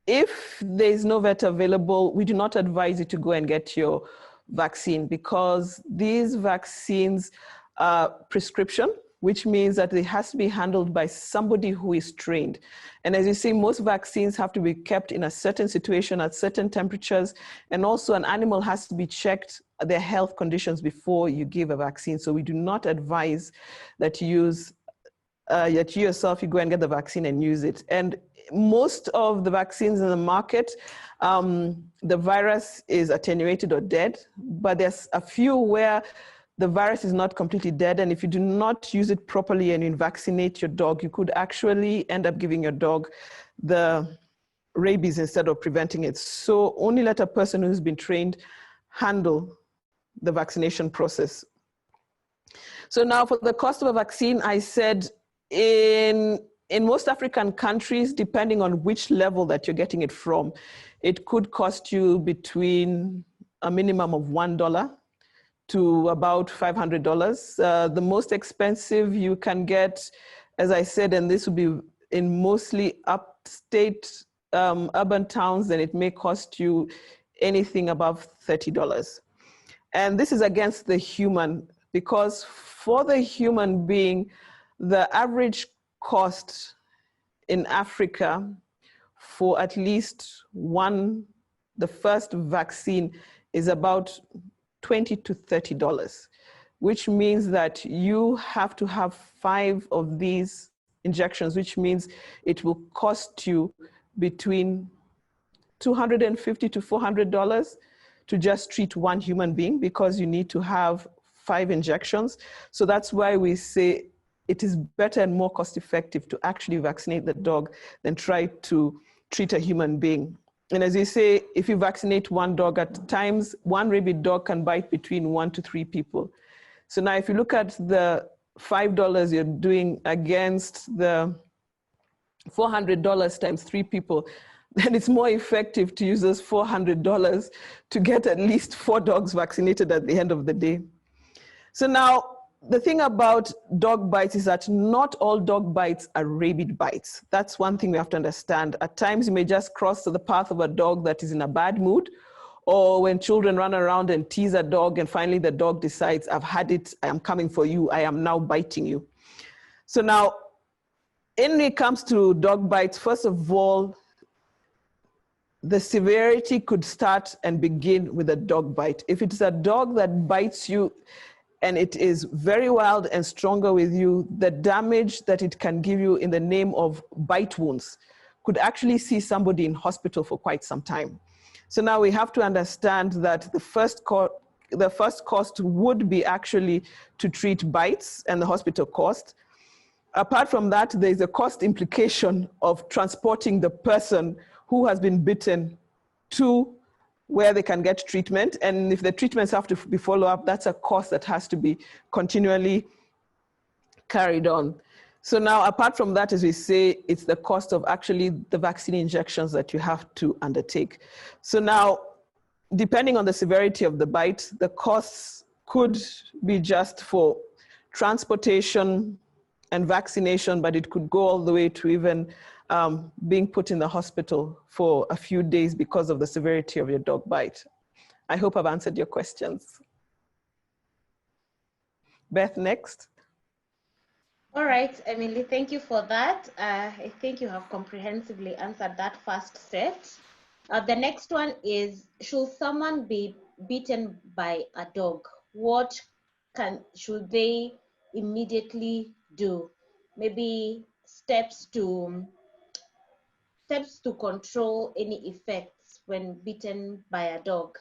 if there's no vet available, we do not advise you to go and get your vaccine because these vaccines are prescription, which means that it has to be handled by somebody who is trained. And as you see, most vaccines have to be kept in a certain situation at certain temperatures. And also an animal has to be checked their health conditions before you give a vaccine. So we do not advise that you that you yourself, you go and get the vaccine and use it. And most of the vaccines in the market, the virus is attenuated or dead, but there's a few where the virus is not completely dead. And if you do not use it properly and you vaccinate your dog, you could actually end up giving your dog the rabies instead of preventing it. So only let a person who's been trained handle the vaccination process. So now for the cost of a vaccine, I said in most African countries, depending on which level that you're getting it from, it could cost you between a minimum of $1 to about $500. The most expensive you can get, as I said, and this would be in mostly upstate urban towns, then it may cost you anything above $30. And this is against the human, because for the human being, the average cost in Africa for at least the first vaccine is about $20 to $30, which means that you have to have 5 of these injections, which means it will cost you between $250 to $400 to just treat one human being, because you need to have 5 injections. So that's why we say it is better and more cost effective to actually vaccinate the dog than try to treat a human being. And as you say, if you vaccinate one dog at times, one rabid dog can bite between 1 to 3 people. So now if you look at the $5 you're doing against the $400 times 3 people, then it's more effective to use those $400 to get at least 4 dogs vaccinated at the end of the day. So now, the thing about dog bites is that not all dog bites are rabid bites. That's one thing we have to understand. At times, you may just cross the path of a dog that is in a bad mood, or when children run around and tease a dog, and finally the dog decides, I've had it, I am coming for you, I am now biting you. So now, when it comes to dog bites, first of all, the severity could start and begin with a dog bite. If it's a dog that bites you, and it is very wild and stronger with you, the damage that it can give you in the name of bite wounds could actually see somebody in hospital for quite some time. So now we have to understand that the first cost would be actually to treat bites and the hospital cost. Apart from that, there's a cost implication of transporting the person who has been bitten to where they can get treatment. And if the treatments have to be followed up, that's a cost that has to be continually carried on. So now, apart from that, as we say, it's the cost of actually the vaccine injections that you have to undertake. So now, depending on the severity of the bite, the costs could be just for transportation and vaccination, but it could go all the way to even being put in the hospital for a few days because of the severity of your dog bite. I hope I've answered your questions. Beth, next. All right, Emily, thank you for that. I think you have comprehensively answered that first set. The next one is, should someone be bitten by a dog? What should they immediately do? Maybe steps to control any effects when bitten by a dog.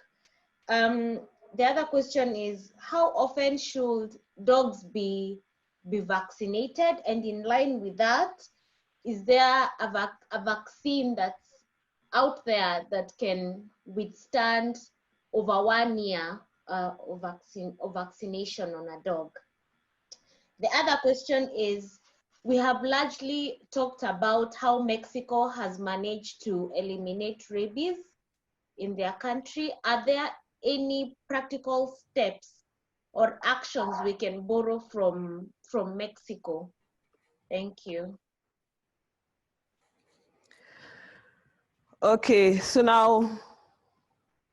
The other question is, how often should dogs be vaccinated? And in line with that, is there a vaccine that's out there that can withstand over 1 year of vaccination on a dog? The other question is, we have largely talked about how Mexico has managed to eliminate rabies in their country. Are there any practical steps or actions we can borrow from Mexico? Thank you. Okay, so now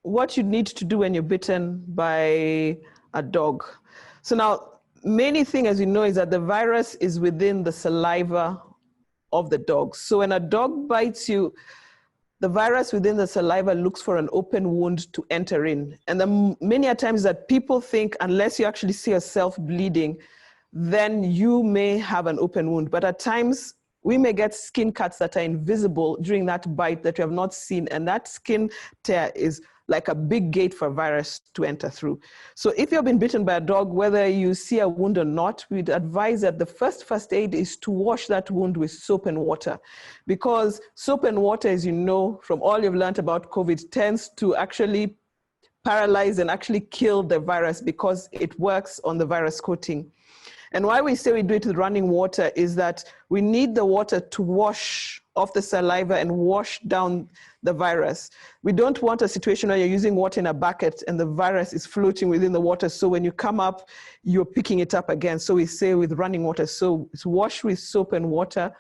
what you need to do when you're bitten by a dog. So now, main thing, as you know, is that the virus is within the saliva of the dog. So when a dog bites you, the virus within the saliva looks for an open wound to enter in. And the many a times that people think, unless you actually see yourself bleeding, then you may have an open wound. But at times, we may get skin cuts that are invisible during that bite that you have not seen. And that skin tear is like a big gate for a virus to enter through. So if you've been bitten by a dog, whether you see a wound or not, we'd advise that the first aid is to wash that wound with soap and water. Because soap and water, as you know, from all you've learned about COVID, tends to actually paralyze and actually kill the virus because it works on the virus coating. And why we say we do it with running water is that we need the water to wash off the saliva and wash down the virus. We don't want a situation where you're using water in a bucket and the virus is floating within the water. So when you come up, you're picking it up again. So we say with running water. So it's wash with soap and water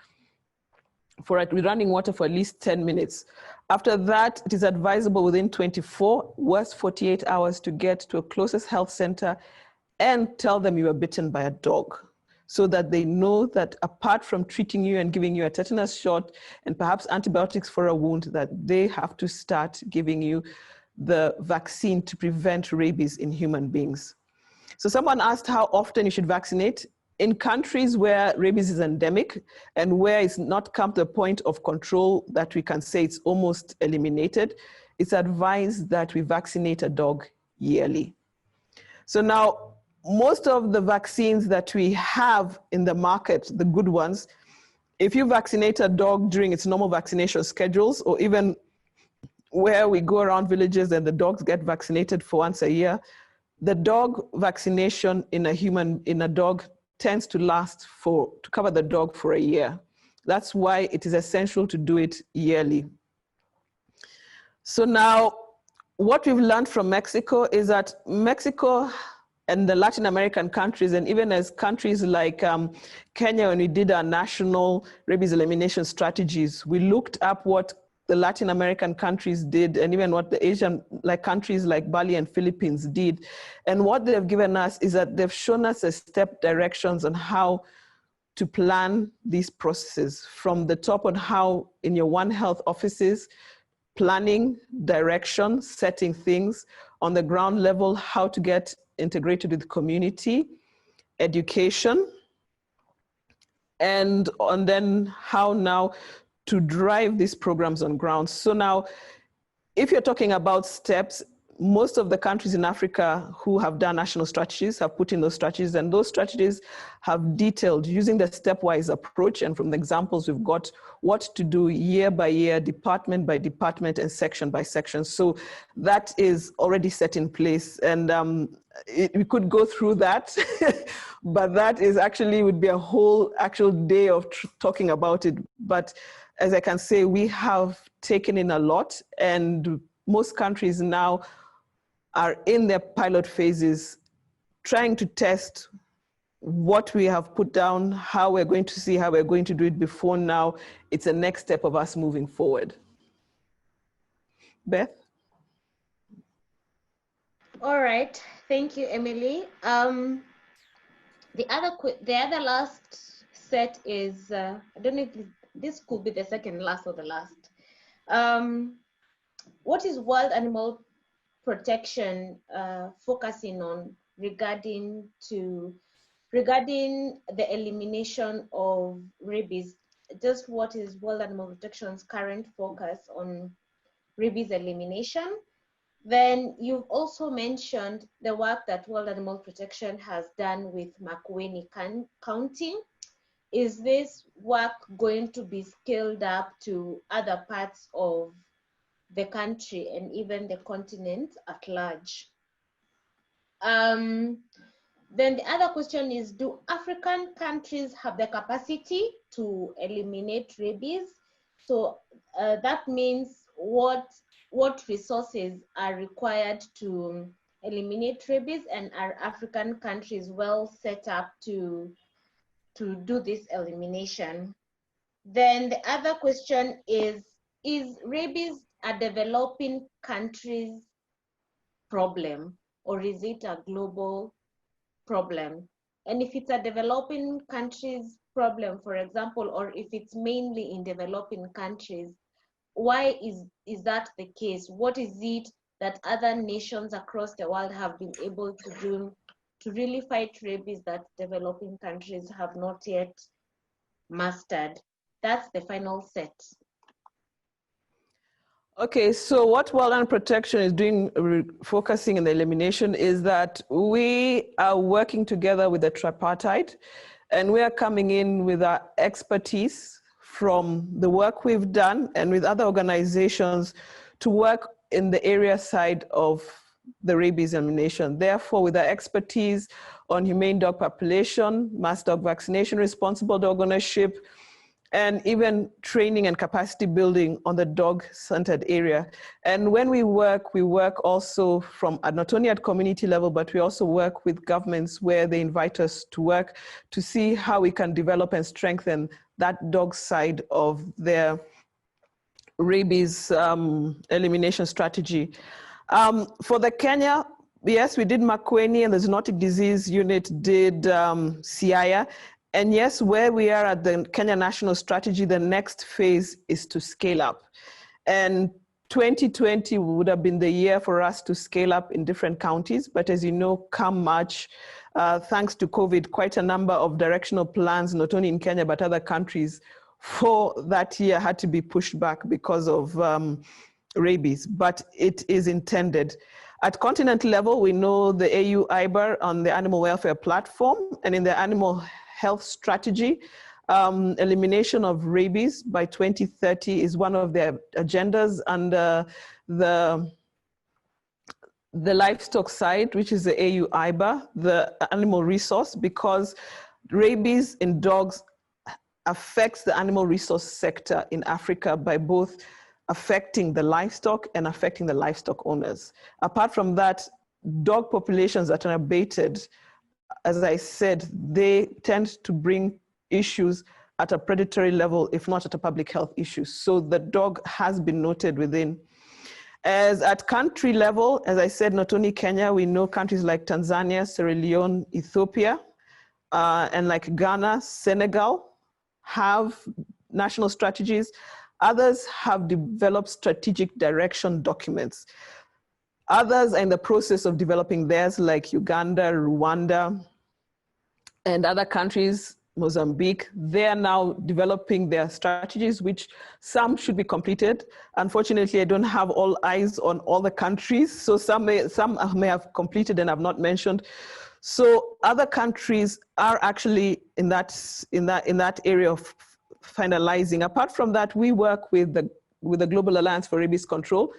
with running water for at least 10 minutes. After that, it is advisable within 24, worst 48 hours to get to a closest health center and tell them you were bitten by a dog, so that they know that apart from treating you and giving you a tetanus shot and perhaps antibiotics for a wound, that they have to start giving you the vaccine to prevent rabies in human beings. So someone asked how often you should vaccinate. In countries where rabies is endemic and where it's not come to the point of control that we can say it's almost eliminated, it's advised that we vaccinate a dog yearly. So now, most of the vaccines that we have in the market, the good ones, if you vaccinate a dog during its normal vaccination schedules, or even where we go around villages and the dogs get vaccinated for once a year, the dog vaccination in a dog tends to last to cover the dog for a year. That's why it is essential to do it yearly. So now, what we've learned from Mexico is that Mexico and the Latin American countries, and even as countries like Kenya, when we did our national rabies elimination strategies, we looked up what the Latin American countries did, and even what the Asian countries like Bali and Philippines did. And what they've given us is that they've shown us a step directions on how to plan these processes, from the top on how in your One Health offices, planning, direction, setting things, on the ground level, how to get integrated with community, education, and then how now to drive these programs on ground. So now, if you're talking about steps, most of the countries in Africa who have done national strategies have put in those strategies, and those strategies have detailed, using the stepwise approach, and from the examples we've got, what to do year by year, department by department, and section by section. So that is already set in place, and we could go through that, but that is actually would be a whole actual day of talking about it. But as I can say, we have taken in a lot, and most countries now are in their pilot phases, trying to test what we have put down, how we're going to see how we're going to do it before now. It's a next step of us moving forward. Beth? All right, thank you, Emily. The other last set is, I don't know if this could be the second last or the last. What is World Animal Protection focusing on regarding the elimination of rabies? Just what is World Animal Protection's current focus on rabies elimination? Then you've also mentioned the work that World Animal Protection has done with Makueni County. Is this work going to be scaled up to other parts of the country and even the continent at large? Then the other question is, do African countries have the capacity to eliminate rabies? So that means what resources are required to eliminate rabies, and are African countries well set up to do this elimination? Then the other question is rabies a developing countries problem, or is it a global problem? And if it's a developing countries problem, for example, or if it's mainly in developing countries, why is that the case? What is it that other nations across the world have been able to do to really fight rabies that developing countries have not yet mastered? That's the final set. Okay, so what World Animal Protection is doing, focusing on the elimination, is that we are working together with the tripartite, and we are coming in with our expertise from the work we've done and with other organizations to work in the area side of the rabies elimination. Therefore, with our expertise on humane dog population, mass dog vaccination, responsible dog ownership, and even training and capacity building on the dog-centered area. And when we work also from not only at community level, but we also work with governments where they invite us to work to see how we can develop and strengthen that dog side of their rabies elimination strategy. For the Kenya, yes, we did Makueni, and the zoonotic disease unit did Siaya. And yes, where we are at the Kenya National Strategy, the next phase is to scale up. And 2020 would have been the year for us to scale up in different counties. But as you know, come March, thanks to COVID, quite a number of directional plans, not only in Kenya, but other countries for that year had to be pushed back because of rabies, but it is intended. At continent level, we know the AU IBAR on the animal welfare platform, and in the animal health strategy, elimination of rabies by 2030 is one of their agendas under the livestock side, which is the AU IBAR, the animal resource, because rabies in dogs affects the animal resource sector in Africa by both affecting the livestock and affecting the livestock owners. Apart from that, dog populations that are abated, as I said, they tend to bring issues at a predatory level, if not at a public health issue. So the dog has been noted within. As at country level, as I said, not only Kenya, we know countries like Tanzania, Sierra Leone, Ethiopia, and like Ghana, Senegal have national strategies. Others have developed strategic direction documents. Others are in the process of developing theirs, like Uganda, Rwanda, and other countries Mozambique. They are now developing their strategies, which some should be completed. Unfortunately, I don't have all eyes on all the countries, so some may have completed and have not mentioned. So other countries are actually in that area of finalizing. Apart from that, we work with the Global Alliance for Rabies Control,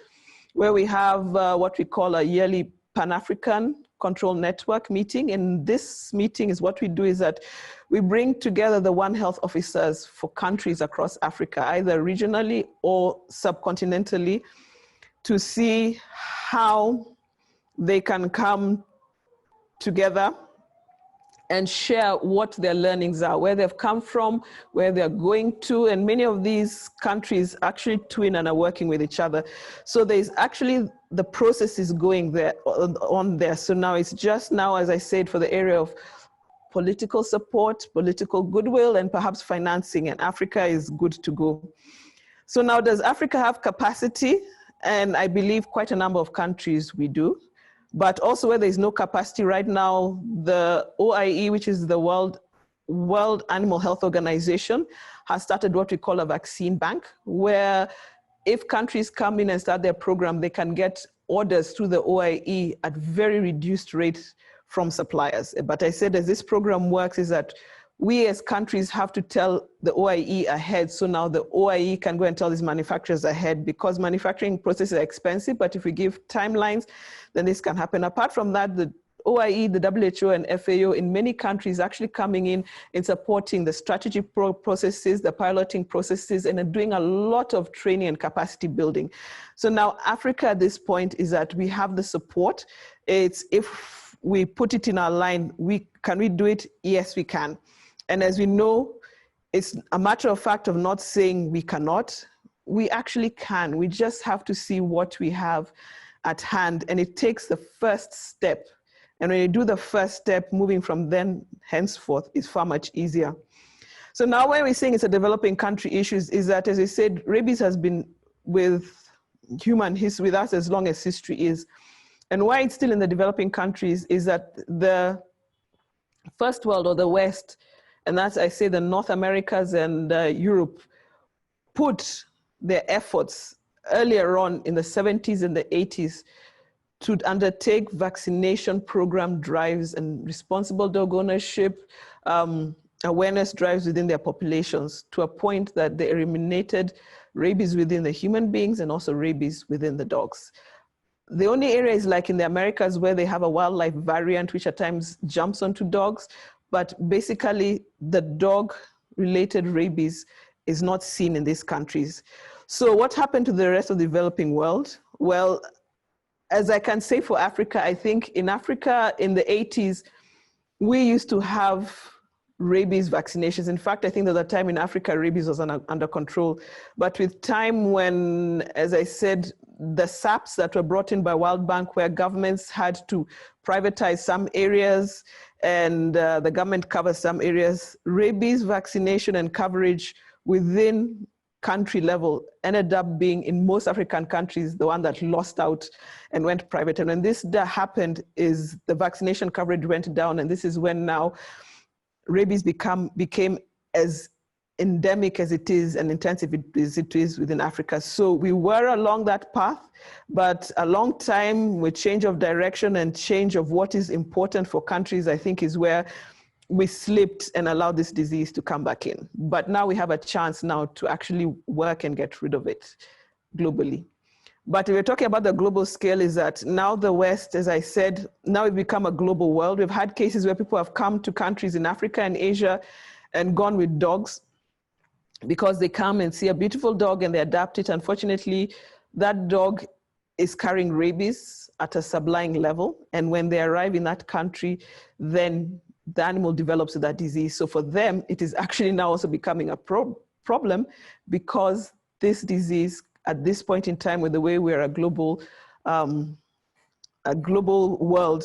where we have what we call a yearly Pan-African Control Network meeting. And this meeting is what we do is that we bring together the One Health officers for countries across Africa, either regionally or subcontinentally, to see how they can come together and share what their learnings are, where they've come from, where they're going to, and many of these countries actually twin and are working with each other. So there's actually, the process is going there on there. So now it's just now, as I said, for the area of political support, political goodwill, and perhaps financing, and Africa is good to go. So now, does Africa have capacity? And I believe quite a number of countries we do. But also where there is no capacity right now, the OIE, which is the World Animal Health Organization, has started what we call a vaccine bank, where if countries come in and start their program, they can get orders through the OIE at very reduced rates from suppliers. But I said, as this program works, is that we as countries have to tell the OIE ahead. So now the OIE can go and tell these manufacturers ahead, because manufacturing processes are expensive, but if we give timelines, then this can happen. Apart from that, the OIE, the WHO and FAO in many countries actually coming in and supporting the strategy processes, the piloting processes, and are doing a lot of training and capacity building. So now Africa at this point is that we have the support. It's if we put it in our line, can we do it? Yes, we can. And as we know, it's a matter of fact of not saying we cannot. We actually can. We just have to see what we have at hand. And it takes the first step. And when you do the first step, moving from then henceforth is far much easier. So now when we're saying it's a developing country issues is that, as I said, rabies has been with human history, with us as long as history is. And why it's still in the developing countries is that the first world, or the West, and that's, I say, the North Americas and Europe, put their efforts earlier on in the 70s and the 80s to undertake vaccination program drives and responsible dog ownership, awareness drives within their populations, to a point that they eliminated rabies within the human beings and also rabies within the dogs. The only area is like in the Americas, where they have a wildlife variant, which at times jumps onto dogs. But basically, the dog-related rabies is not seen in these countries. So what happened to the rest of the developing world? Well, as I can say for Africa, I think in Africa in the 80s, we used to have rabies vaccinations. In fact, I think at the time in Africa, rabies was under control. But with time when, as I said, the SAPs that were brought in by World Bank, where governments had to privatize some areas and the government covers some areas, rabies vaccination and coverage within country level ended up being, in most African countries, the one that lost out and went private. And when this happened, is the vaccination coverage went down, and this is when now rabies became as endemic as it is and intensive as it is within Africa. So we were along that path, but a long time with change of direction and change of what is important for countries, I think, is where we slipped and allowed this disease to come back in. But now we have a chance now to actually work and get rid of it globally. But if we're talking about the global scale, is that now the West, as I said, now we've become a global world. We've had cases where people have come to countries in Africa and Asia and gone with dogs because they come and see a beautiful dog and they adapt it. Unfortunately, that dog is carrying rabies at a sublime level. And when they arrive in that country, then the animal develops with that disease. So for them, it is actually now also becoming a problem, because this disease, at this point in time, with the way we're a global world,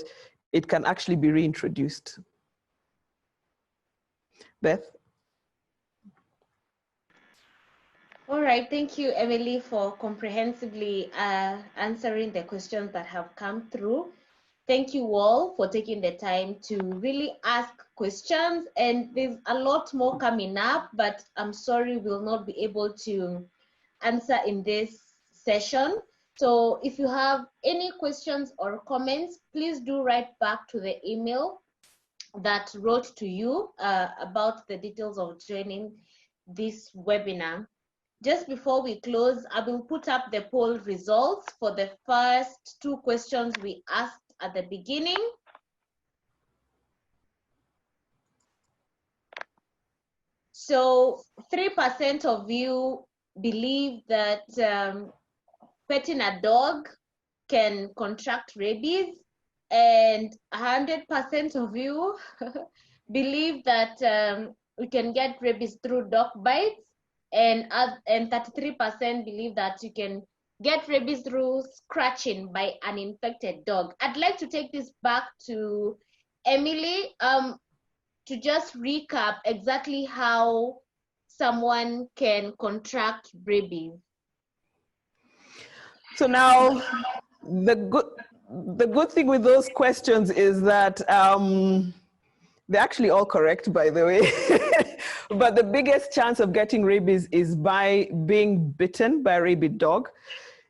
it can actually be reintroduced. Beth? All right, thank you, Emily, for comprehensively answering the questions that have come through. Thank you all for taking the time to really ask questions. And there's a lot more coming up, but I'm sorry we'll not be able to answer in this session. So if you have any questions or comments, please do write back to the email that wrote to you about the details of joining this webinar. Just before we close, I will put up the poll results for the first two questions we asked at the beginning. So 3% of you believe that petting a dog can contract rabies, and 100% of you believe that we can get rabies through dog bites, and 33% believe that you can get rabies through scratching by an infected dog. I'd like to take this back to Emily to just recap exactly how someone can contract rabies. So now, the good thing with those questions is that they're actually all correct, by the way. But the biggest chance of getting rabies is by being bitten by a rabid dog.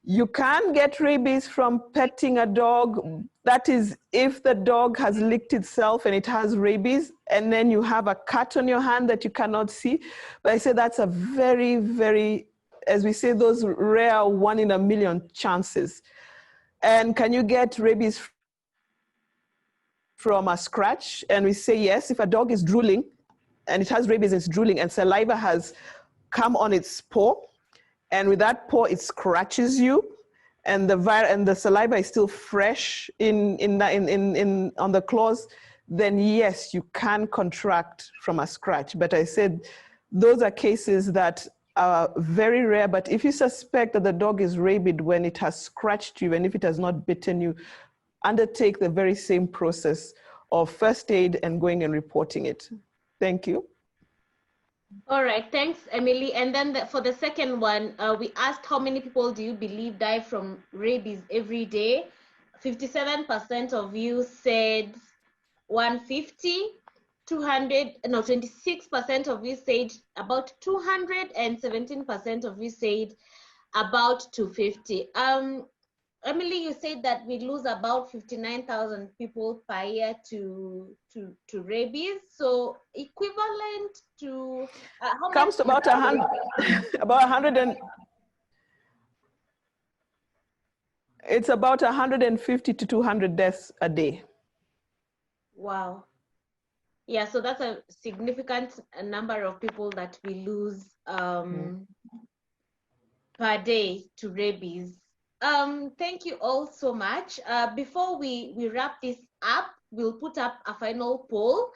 You can get rabies from petting a dog. That is if the dog has licked itself and it has rabies, and then you have a cut on your hand that you cannot see. But I say that's a very, very, as we say, those rare 1 in a million chances. And can you get rabies from a scratch? And we say yes, if a dog is drooling and it has rabies and it's drooling and saliva has come on its paw, and with that paw it scratches you, and the saliva is still fresh on the claws, then yes, you can contract from a scratch. But I said those are cases that are very rare. But if you suspect that the dog is rabid when it has scratched you, and if it has not bitten you, undertake the very same process of first aid and going and reporting it. Thank you. All right, thanks, Emily. And then for the second one, we asked how many people do you believe die from rabies every day? 57% of you said 150, 200, no, 26% of you said about 200, and 17% of you said about 250. Emily, you said that we lose about 59,000 people per year to rabies. So equivalent to how Comes to about 100, about 100 and it's about 150 to 200 deaths a day. Wow. Yeah, so that's a significant number of people that we lose per day to rabies. Thank you all so much. Before we wrap this up, we'll put up a final poll,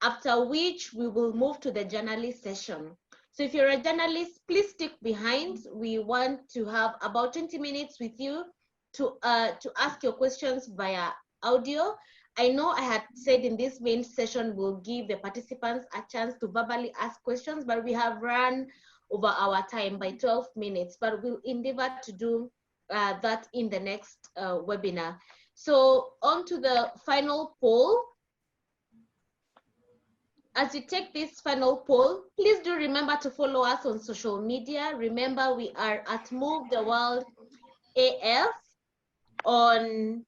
after which we will move to the journalist session. So if you're a journalist, please stick behind. We want to have about 20 minutes with you to ask your questions via audio. I know I had said in this main session we'll give the participants a chance to verbally ask questions, but we have run over our time by 12 minutes, but we'll endeavor to do that in the next webinar. So on to the final poll. As you take this final poll, please do remember to follow us on social media. Remember, we are at Move the World AF on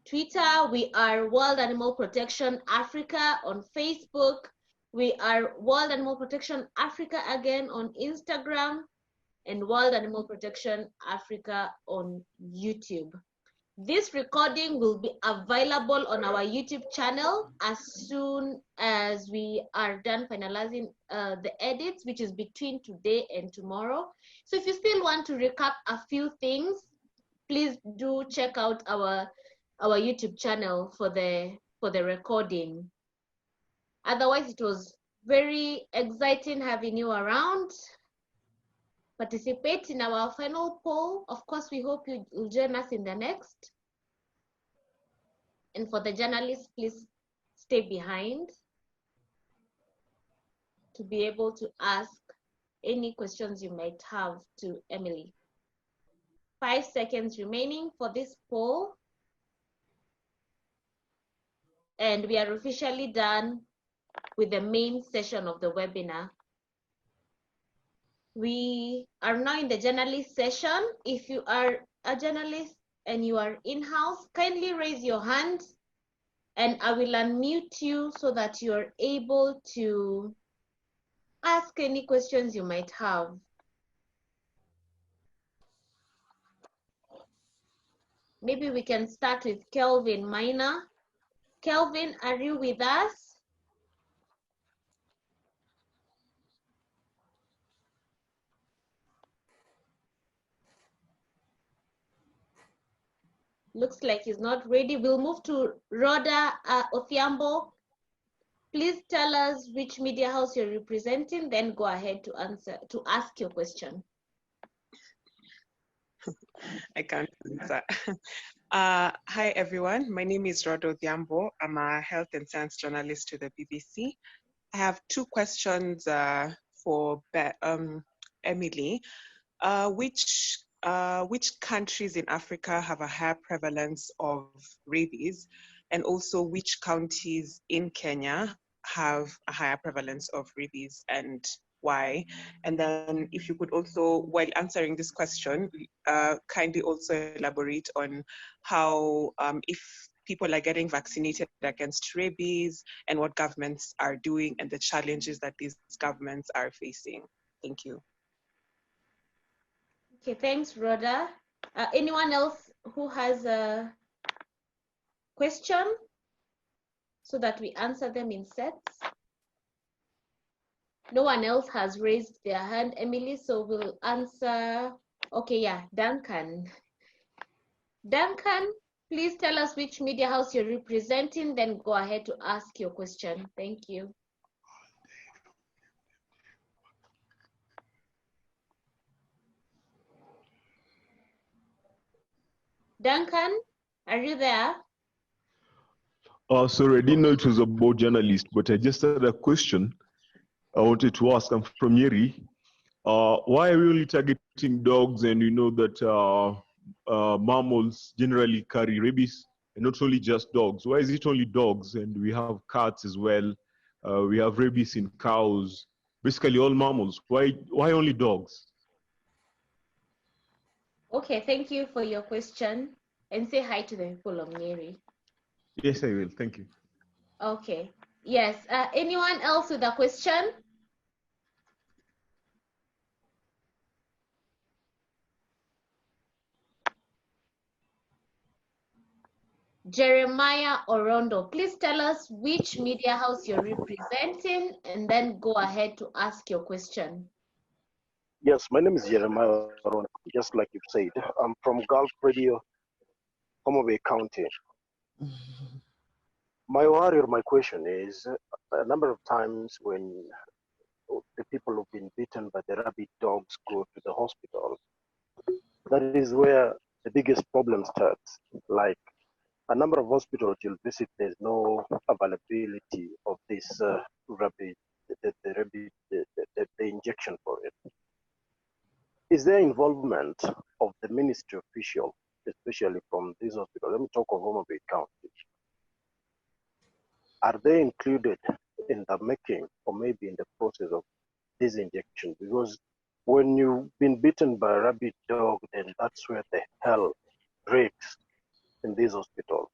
Twitter. We are World Animal Protection Africa on Facebook. We are World Animal Protection Africa again on Instagram, and World Animal Protection Africa on YouTube. This recording will be available on our YouTube channel as soon as we are done finalizing the edits, which is between today and tomorrow. So if you still want to recap a few things, please do check out our YouTube channel for the recording. Otherwise, it was very exciting having you around. Participate in our final poll. Of course, we hope you will join us in the next. And for the journalists, please stay behind to be able to ask any questions you might have to Emily. 5 seconds remaining for this poll. And we are officially done with the main session of the webinar. We are now in the journalist session. If you are a journalist and you are in-house, kindly raise your hand and I will unmute you so that you are able to ask any questions you might have. Maybe we can start with Kelvin Minor. Kelvin, are you with us? Looks like he's not ready. We'll move to Rhoda Othiambo. Please tell us which media house you're representing, then go ahead to ask your question. I can't answer. Hi, everyone. My name is Rhoda Othiambo. I'm a health and science journalist to the BBC. I have two questions for Emily. Which countries in Africa have a higher prevalence of rabies? And also, which counties in Kenya have a higher prevalence of rabies and why? And then if you could also, while answering this question, kindly also elaborate on how, if people are getting vaccinated against rabies and what governments are doing and the challenges that these governments are facing. Thank you. Okay, thanks, Rhoda. Anyone else who has a question so that we answer them in sets? No one else has raised their hand, Emily, so we'll answer. Okay, yeah, Duncan. Duncan, please tell us which media house you're representing, then go ahead to ask your question. Thank you. Duncan, are you there? Sorry, I didn't know it was about journalist, but I just had a question I wanted to ask. I'm from Nyeri. Why are we only targeting dogs? And you know that mammals generally carry rabies, and not only just dogs. Why is it only dogs? And we have cats as well. We have rabies in cows. Basically, all mammals. Why only dogs? Okay, thank you for your question. And say hi to the people of Nyeri. Yes, I will. Thank you. Okay. Yes. Anyone else with a question? Jeremiah Orondo, please tell us which media house you're representing and then go ahead to ask your question. Yes, my name is Jeremiah Orondo, just like you said. I'm from Gulf Radio, Homabay County. My worry or my question is, a number of times when the people who've been bitten by the rabid dogs go to the hospital, that is where the biggest problem starts. Like a number of hospitals you'll visit, there's no availability of this rabid, the injection for it. Is there involvement of the ministry official, especially from this hospital? Let me talk of Homabay County. Are they included in the making or maybe in the process of this injection? Because when you've been bitten by a rabid dog, then that's where the hell breaks in this hospital.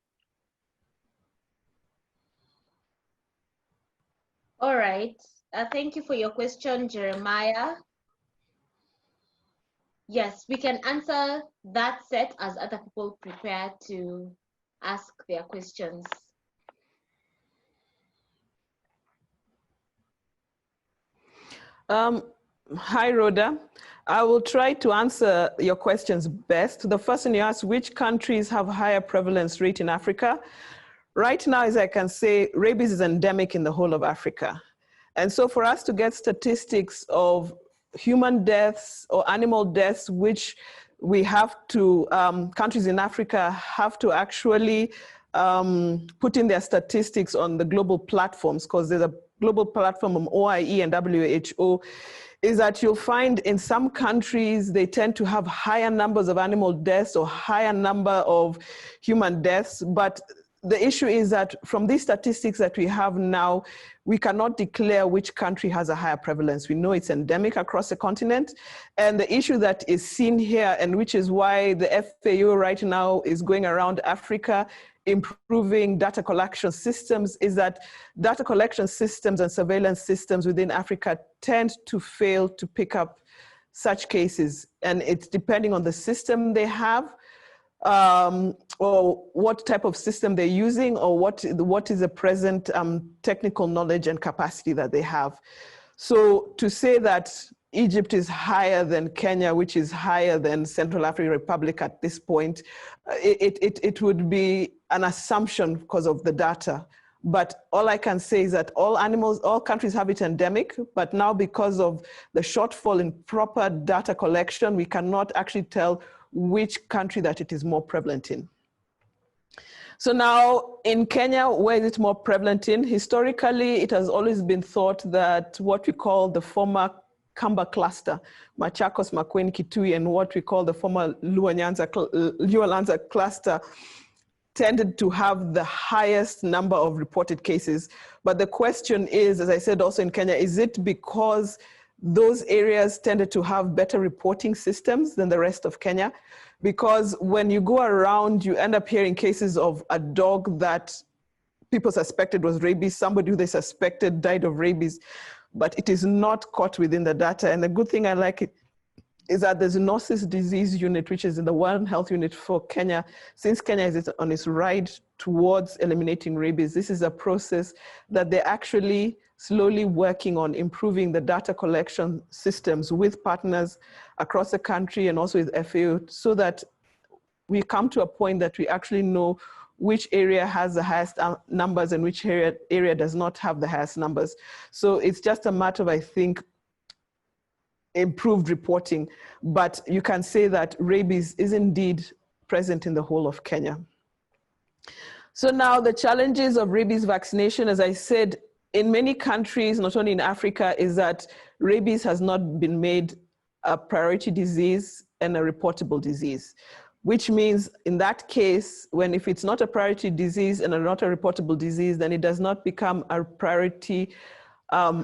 All right. Thank you for your question, Jeremiah. Yes, we can answer that set as other people prepare to ask their questions. Hi, Rhoda. I will try to answer your questions best. The first one you asked, which countries have higher prevalence rate in Africa? Right now, as I can say, rabies is endemic in the whole of Africa. And so for us to get statistics of human deaths or animal deaths, which we have to, countries in Africa have to actually put in their statistics on the global platforms, because there's a global platform of OIE and WHO, is that you'll find in some countries, they tend to have higher numbers of animal deaths or higher number of human deaths, but the issue is that from these statistics that we have now, we cannot declare which country has a higher prevalence. We know it's endemic across the continent. And the issue that is seen here, and which is why the FAO right now is going around Africa, improving data collection systems, is that data collection systems and surveillance systems within Africa tend to fail to pick up such cases. And it's depending on the system they have, or what type of system they're using, or what is the present technical knowledge and capacity that they have. So to say that Egypt is higher than Kenya, which is higher than Central African Republic at this point, it would be an assumption because of the data. But all I can say is that all countries have it endemic, but now because of the shortfall in proper data collection, we cannot actually tell which country that it is more prevalent in. So now in Kenya, where is it more prevalent in? Historically, it has always been thought that what we call the former Kamba cluster, Machakos, Makueni, Kitui, and what we call the former Luo-Nyanza cluster tended to have the highest number of reported cases. But the question is, as I said also in Kenya, is it because those areas tended to have better reporting systems than the rest of Kenya? Because when you go around, you end up hearing cases of a dog that people suspected was rabies, somebody who they suspected died of rabies, but it is not caught within the data. And the good thing I like it is that the zoonosis disease unit, which is in the One Health unit for Kenya, since Kenya is on its ride towards eliminating rabies, this is a process that they're actually slowly working on improving the data collection systems with partners across the country and also with FAO, so that we come to a point that we actually know which area has the highest numbers and which area does not have the highest numbers. So it's just a matter of, I think, improved reporting, but you can say that rabies is indeed present in the whole of Kenya. So now the challenges of rabies vaccination, as I said, in many countries, not only in Africa, is that rabies has not been made a priority disease and a reportable disease, which means in that case, if it's not a priority disease and not a reportable disease, then it does not become a priority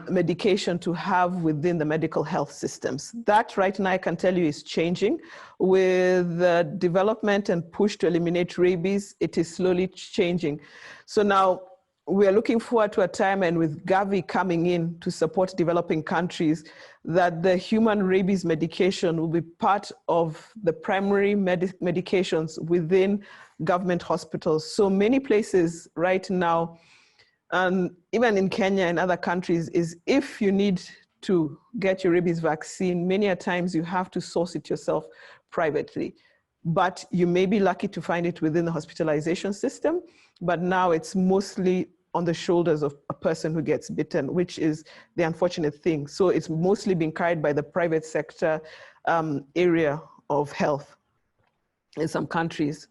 medication to have within the medical health systems. That right now I can tell you is changing. With the development and push to eliminate rabies, it is slowly changing. So now we are looking forward to a time, and with Gavi coming in to support developing countries, that the human rabies medication will be part of the primary medications within government hospitals. So many places right now, and even in Kenya and other countries, is if you need to get your rabies vaccine, many a times you have to source it yourself privately. But you may be lucky to find it within the hospitalization system, but now it's mostly on the shoulders of a person who gets bitten, which is the unfortunate thing. So it's mostly being carried by the private sector area of health in some countries.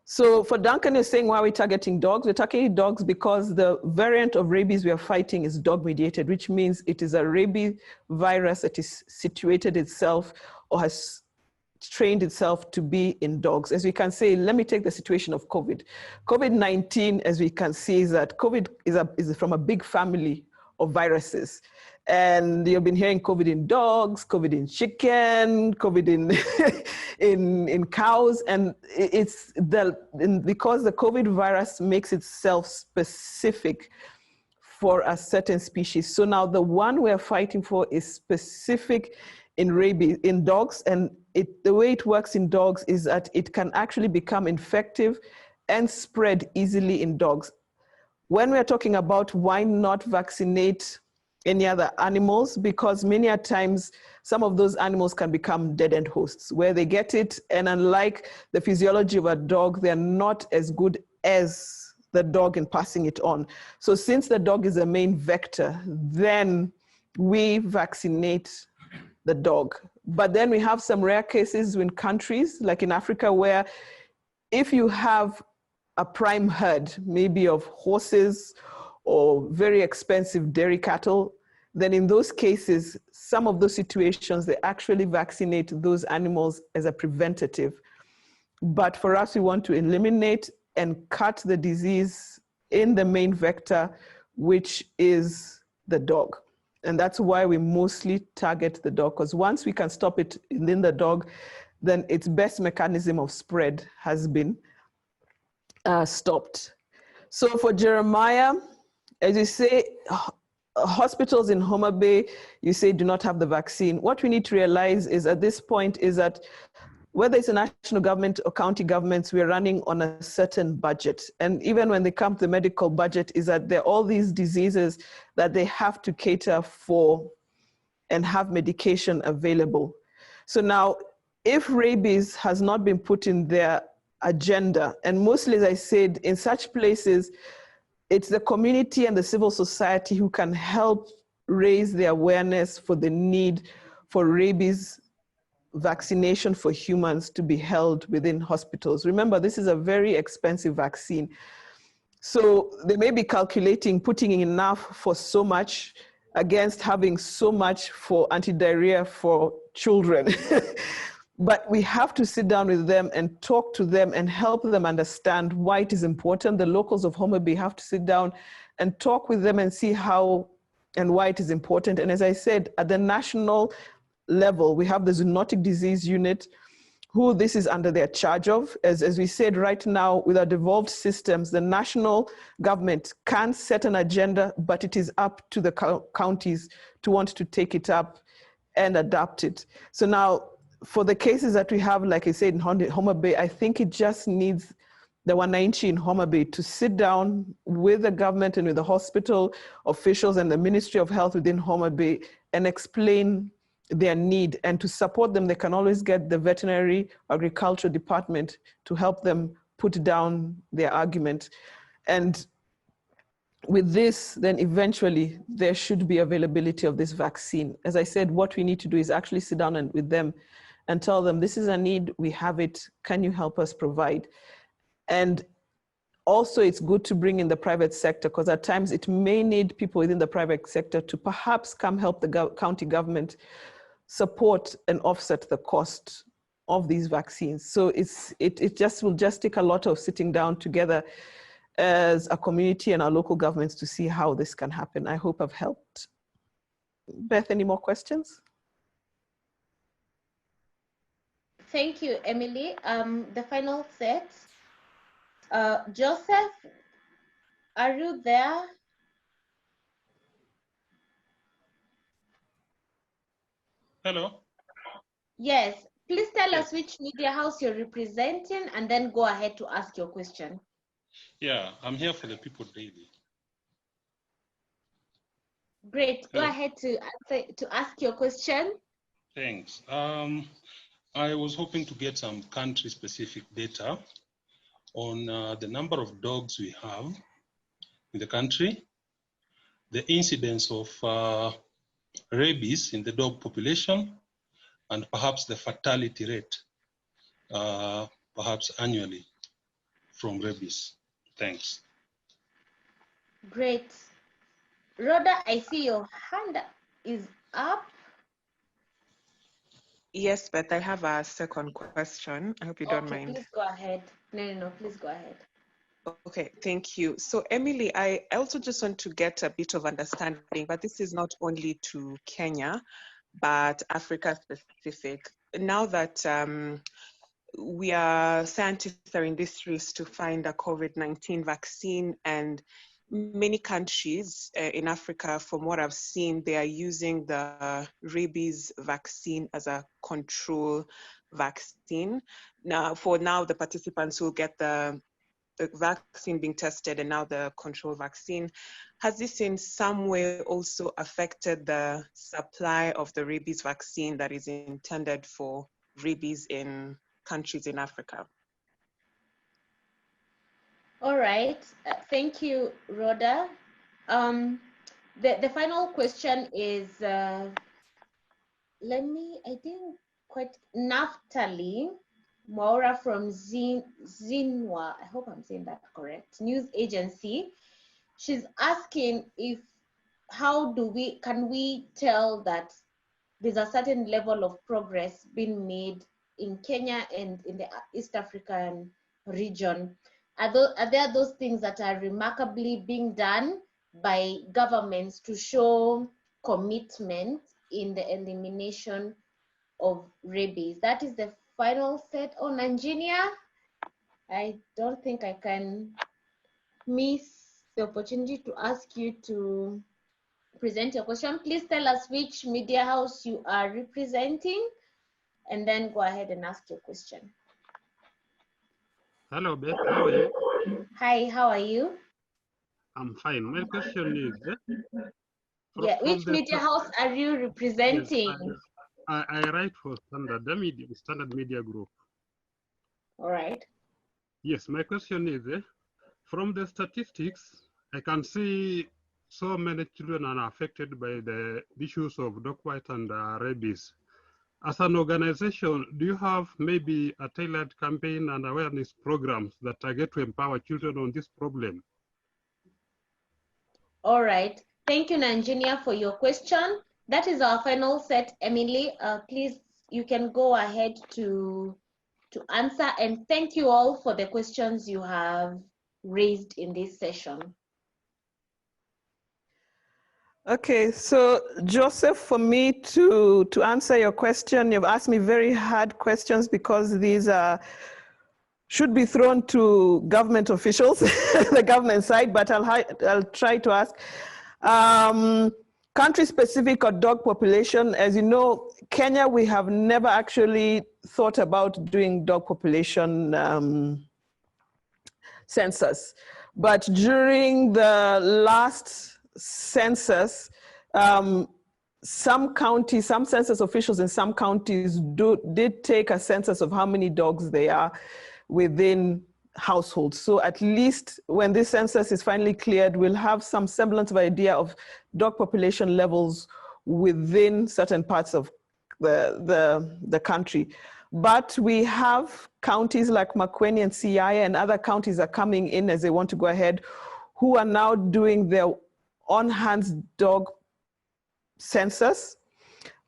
So for Duncan is saying, why are we targeting dogs? We're targeting dogs because the variant of rabies we are fighting is dog-mediated, which means it is a rabies virus that is situated itself or has trained itself to be in dogs. As we can say, let me take the situation of COVID. COVID-19, as we can see, is that COVID is from a big family of viruses. And you've been hearing COVID in dogs, COVID in chicken, COVID in cows. And because the COVID virus makes itself specific for a certain species. So now the one we're fighting for is specific in rabies, in dogs. And the way it works in dogs is that it can actually become infective and spread easily in dogs. When we're talking about why not vaccinate any other animals, because many a times some of those animals can become dead-end hosts where they get it, and unlike the physiology of a dog, they're not as good as the dog in passing it on. So since the dog is the main vector, then we vaccinate the dog. But then we have some rare cases in countries like in Africa where if you have a prime herd, maybe of horses or very expensive dairy cattle, then in those cases, some of those situations, they actually vaccinate those animals as a preventative. But for us, we want to eliminate and cut the disease in the main vector, which is the dog. And that's why we mostly target the dog, because once we can stop it in the dog, then its best mechanism of spread has been stopped. So for Jeremiah, as you say, hospitals in Homa Bay, you say do not have the vaccine. What we need to realize is at this point is that whether it's a national government or county governments, we're running on a certain budget. And even when they come to the medical budget, is that there are all these diseases that they have to cater for and have medication available. So now, if rabies has not been put in their agenda, and mostly, as I said, in such places, it's the community and the civil society who can help raise the awareness for the need for rabies vaccination for humans to be held within hospitals. Remember, this is a very expensive vaccine. So they may be calculating putting in enough for so much against having so much for anti-diarrhea for children. But we have to sit down with them and talk to them and help them understand why it is important. The locals of Homa Bay have to sit down and talk with them and see how and why it is important. And as I said, at the national level, we have the zoonotic disease unit, who this is under their charge of. As we said right now, with our devolved systems, the national government can set an agenda, but it is up to the counties to want to take it up and adapt it. So now, for the cases that we have, like I said, in Homa Bay, I think it just needs the Wananchi in Homa Bay to sit down with the government and with the hospital officials and the Ministry of Health within Homa Bay and explain their need. And to support them, they can always get the veterinary agriculture department to help them put down their argument. And with this, then eventually there should be availability of this vaccine. As I said, what we need to do is actually sit down with them and tell them, this is a need, we have it, can you help us provide? And also it's good to bring in the private sector, because at times it may need people within the private sector to perhaps come help the county government support and offset the cost of these vaccines. So it will just take a lot of sitting down together as a community and our local governments to see how this can happen. I hope I've helped. Beth, any more questions? Thank you, Emily. The final set. Joseph, are you there? Hello. Yes, please tell us which media house you're representing and then go ahead to ask your question. Yeah, I'm here for the People Daily. Great, go ahead to ask your question. Thanks. I was hoping to get some country-specific data on the number of dogs we have in the country, the incidence of rabies in the dog population, and perhaps the fatality rate, perhaps annually, from rabies. Thanks. Great. Rhoda, I see your hand is up. Yes, but I have a second question. I hope you don't mind. Please go ahead. No, please go ahead. Okay, thank you. So Emily, I also just want to get a bit of understanding, but this is not only to Kenya, but Africa specific. Now that scientists are in this race to find a COVID-19 vaccine, and many countries in Africa, from what I've seen, they are using the rabies vaccine as a control vaccine. Now, the participants will get the vaccine being tested and now the control vaccine. Has this in some way also affected the supply of the rabies vaccine that is intended for rabies in countries in Africa? All right, thank you, Rhoda. The final question is, I didn't quite, Naftali Maura from Zinwa, I hope I'm saying that correct, news agency. She's asking can we tell that there's a certain level of progress being made in Kenya and in the East African region Are there those things that are remarkably being done by governments to show commitment in the elimination of rabies? That is the final set on engineer. I don't think I can miss the opportunity to ask you to present your question. Please tell us which media house you are representing, and then go ahead and ask your question. Hello, Beth. How are you? Hi, how are you? I'm fine. My question is, Which media house are you representing? Yes, I write for Standard Media Group. All right. Yes, my question is, from the statistics, I can see so many children are affected by the issues of dog bite and rabies. As an organization, do you have maybe a tailored campaign and awareness programs that target to empower children on this problem? All right. Thank you, Nanjinia, for your question. That is our final set. Emily, please, you can go ahead to answer. And thank you all for the questions you have raised in this session. Okay, so Joseph, for me to answer your question, you've asked me very hard questions because these should be thrown to government officials, the government side, but I'll try to ask. Country-specific or dog population, as you know, Kenya, we have never actually thought about doing dog population census. But during the last census, some census officials in some counties did take a census of how many dogs they are within households. So at least when this census is finally cleared, we'll have some semblance of idea of dog population levels within certain parts of the country. But we have counties like Makueni and Siaya and other counties are coming in as they want to go ahead, who are now doing their on-hands dog census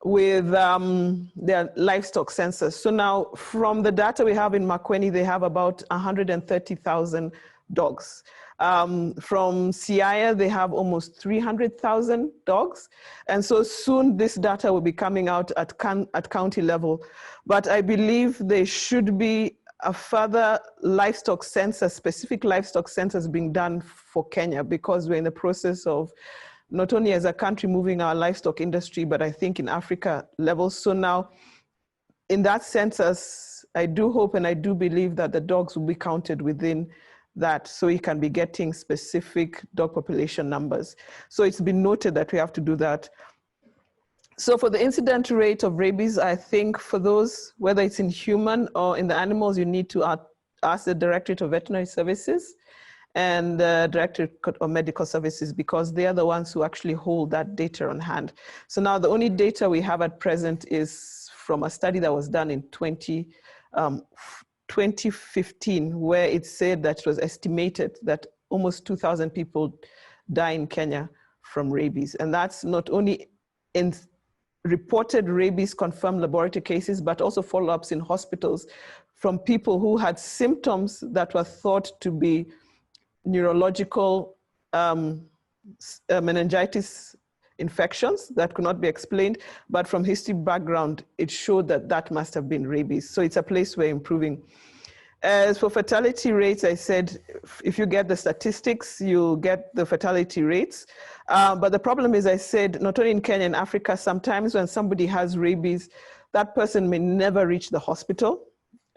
with their livestock census. So now from the data we have in Makueni, they have about 130,000 dogs. From Siaya, they have almost 300,000 dogs. And so soon this data will be coming out at county level. But I believe there should be a further livestock census, specific livestock census being done for Kenya, because we're in the process of not only as a country moving our livestock industry, but I think in Africa level. So now in that census, I do hope and I do believe that the dogs will be counted within that, so you can be getting specific dog population numbers. So it's been noted that we have to do that. So for the incident rate of rabies, I think for those, whether it's in human or in the animals, you need to ask the Directorate of Veterinary Services and the Directorate of Medical Services, because they are the ones who actually hold that data on hand. So now the only data we have at present is from a study that was done in 2015, where it said that it was estimated that almost 2,000 people die in Kenya from rabies. And that's not only in reported rabies confirmed laboratory cases, but also follow-ups in hospitals from people who had symptoms that were thought to be neurological meningitis infections that could not be explained, but from history background, it showed that that must have been rabies. So it's a place we're improving. As for fatality rates, I said, if you get the statistics, you get the fatality rates. But the problem is, I said, not only in Kenya and Africa, sometimes when somebody has rabies, that person may never reach the hospital.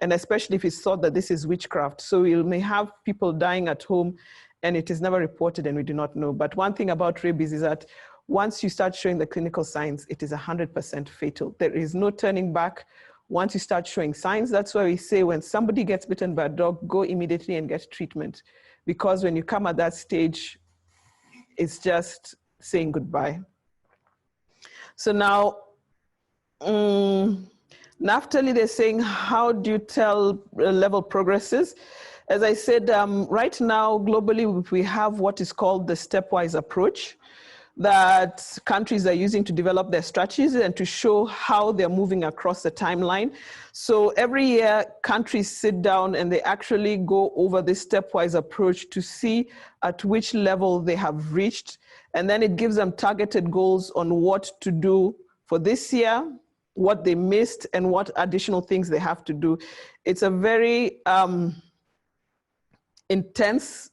And especially if it's thought that this is witchcraft. So we may have people dying at home and it is never reported and we do not know. But one thing about rabies is that once you start showing the clinical signs, it is 100% fatal. There is no turning back. Once you start showing signs, that's why we say when somebody gets bitten by a dog, go immediately and get treatment. Because when you come at that stage, it's just saying goodbye. So now, Naftali, they're saying, how do you tell level progresses? As I said, right now, globally, we have what is called the stepwise approach. that countries are using to develop their strategies and to show how they're moving across the timeline. So every year, countries sit down and they actually go over this stepwise approach to see at which level they have reached. And then it gives them targeted goals on what to do for this year, what they missed, and what additional things they have to do. It's a very intense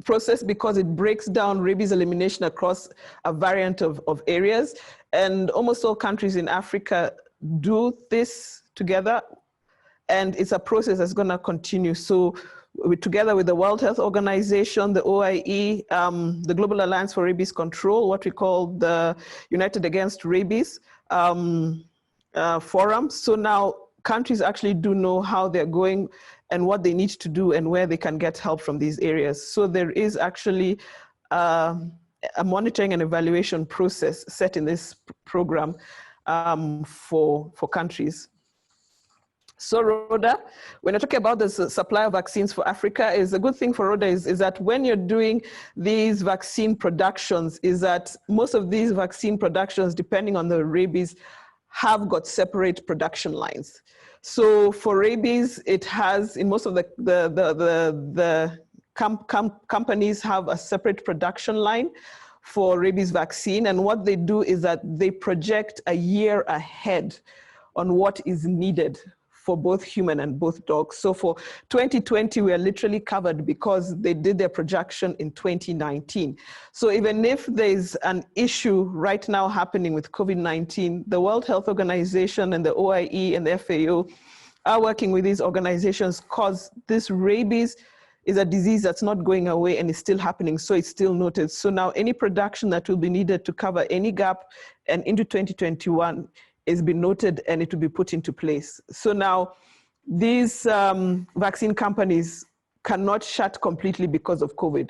process because it breaks down rabies elimination across a variant of areas. And almost all countries in Africa do this together. And it's a process that's going to continue. So together with the World Health Organization, the OIE, the Global Alliance for Rabies Control, what we call the United Against Rabies Forum. So now countries actually do know how they're going and what they need to do and where they can get help from these areas. So there is actually a monitoring and evaluation process set in this program for countries. So Rhoda, when you're talking about the supply of vaccines for Africa, is a good thing for Rhoda is that when you're doing these vaccine productions, is that most of these vaccine productions, depending on the rabies, have got separate production lines. So for rabies, it has, in most of the companies have a separate production line for rabies vaccine. And what they do is that they project a year ahead on what is needed for both human and both dogs. So for 2020, we are literally covered because they did their projection in 2019. So even if there's an issue right now happening with COVID-19, the World Health Organization and the OIE and the FAO are working with these organizations because this rabies is a disease that's not going away and is still happening, so it's still noted. So now any production that will be needed to cover any gap and into 2021 is been noted and it will be put into place. So now these vaccine companies cannot shut completely because of COVID,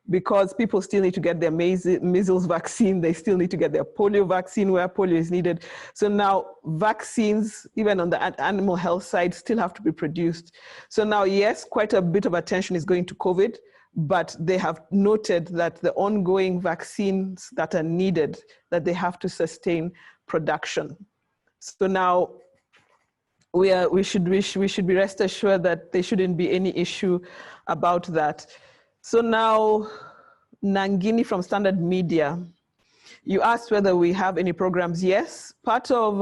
because people still need to get their measles vaccine, they still need to get their polio vaccine where polio is needed. So now vaccines, even on the animal health side, still have to be produced. So now, yes, quite a bit of attention is going to COVID, but they have noted that the ongoing vaccines that are needed, that they have to sustain production. So now we should be rest assured that there shouldn't be any issue about that. So now, Nangini from Standard Media, you asked whether we have any programs. Yes, part of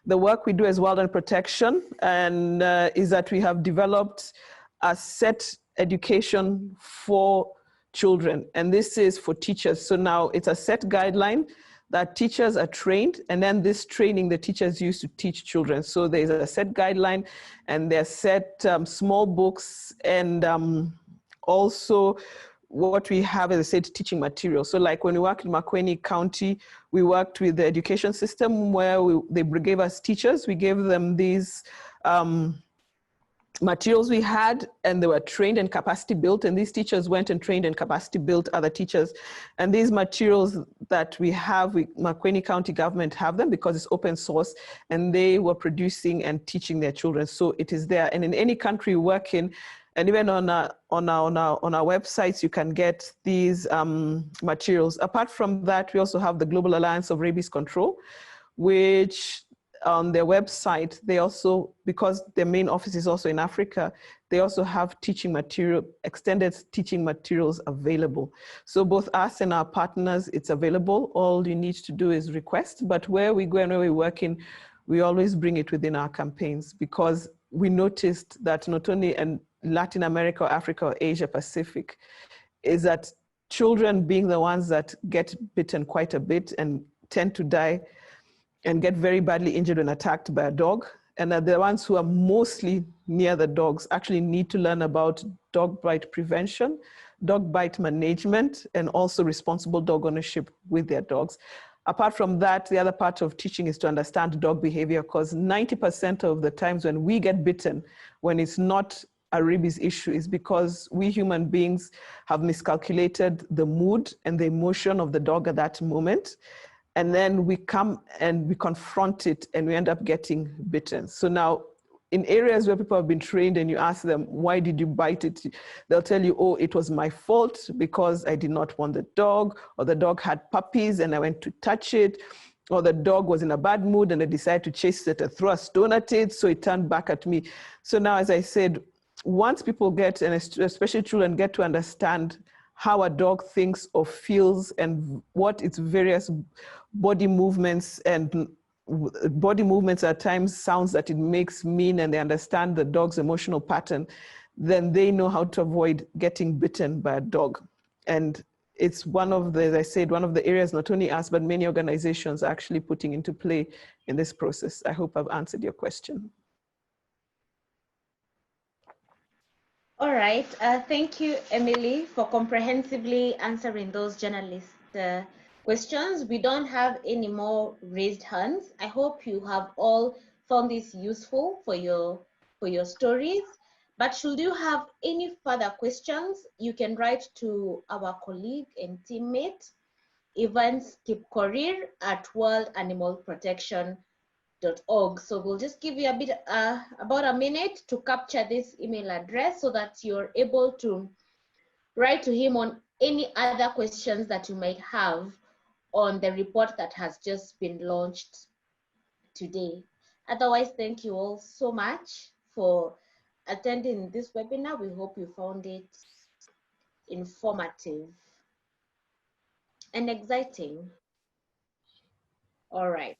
the work we do as wildlife protection and is that we have developed a set education for children, and this is for teachers. So now it's a set guideline that teachers are trained, and then this training the teachers use to teach children. So there's a set guideline, and there's set small books, and also what we have, as I said, teaching material. So like when we worked in Makueni County, we worked with the education system where they gave us teachers. We gave them these materials we had, and they were trained and capacity built, and these teachers went and trained and capacity built other teachers. And these materials that we have, Makueni County government have them because it's open source, and they were producing and teaching their children. So it is there. And in any country you work in, and even on our websites, you can get these materials. Apart from that, we also have the Global Alliance of Rabies Control, which on their website, they also, because their main office is also in Africa, they also have teaching material, extended teaching materials available. So both us and our partners, it's available. All you need to do is request, but where we go and where we work in, we always bring it within our campaigns, because we noticed that not only in Latin America or Africa or Asia Pacific, is that children being the ones that get bitten quite a bit and tend to die and get very badly injured when attacked by a dog. And the ones who are mostly near the dogs actually need to learn about dog bite prevention, dog bite management, and also responsible dog ownership with their dogs. Apart from that, the other part of teaching is to understand dog behavior, because 90% of the times when we get bitten, when it's not a rabies issue, is because we human beings have miscalculated the mood and the emotion of the dog at that moment. And then we come and we confront it and we end up getting bitten. So now in areas where people have been trained and you ask them, why did you bite it? They'll tell you, oh, it was my fault because I did not want the dog, or the dog had puppies and I went to touch it, or the dog was in a bad mood and I decided to chase it and throw a stone at it, so it turned back at me. So now, as I said, once people get, and especially children, get to understand how a dog thinks or feels and what its various body movements and at times sounds that it makes mean, and they understand the dog's emotional pattern, then they know how to avoid getting bitten by a dog. And it's one of the, as I said, one of the areas not only us, but many organizations are actually putting into play in this process. I hope I've answered your question. All right. Thank you, Emily, for comprehensively answering those journalist questions. We don't have any more raised hands. I hope you have all found this useful for your stories. But should you have any further questions, you can write to our colleague and teammate, Evans Kipkorir at worldanimalprotection.org. So we'll just give you a bit, about a minute to capture this email address so that you're able to write to him on any other questions that you might have on the report that has just been launched today. Otherwise, thank you all so much for attending this webinar. We hope you found it informative and exciting. All right.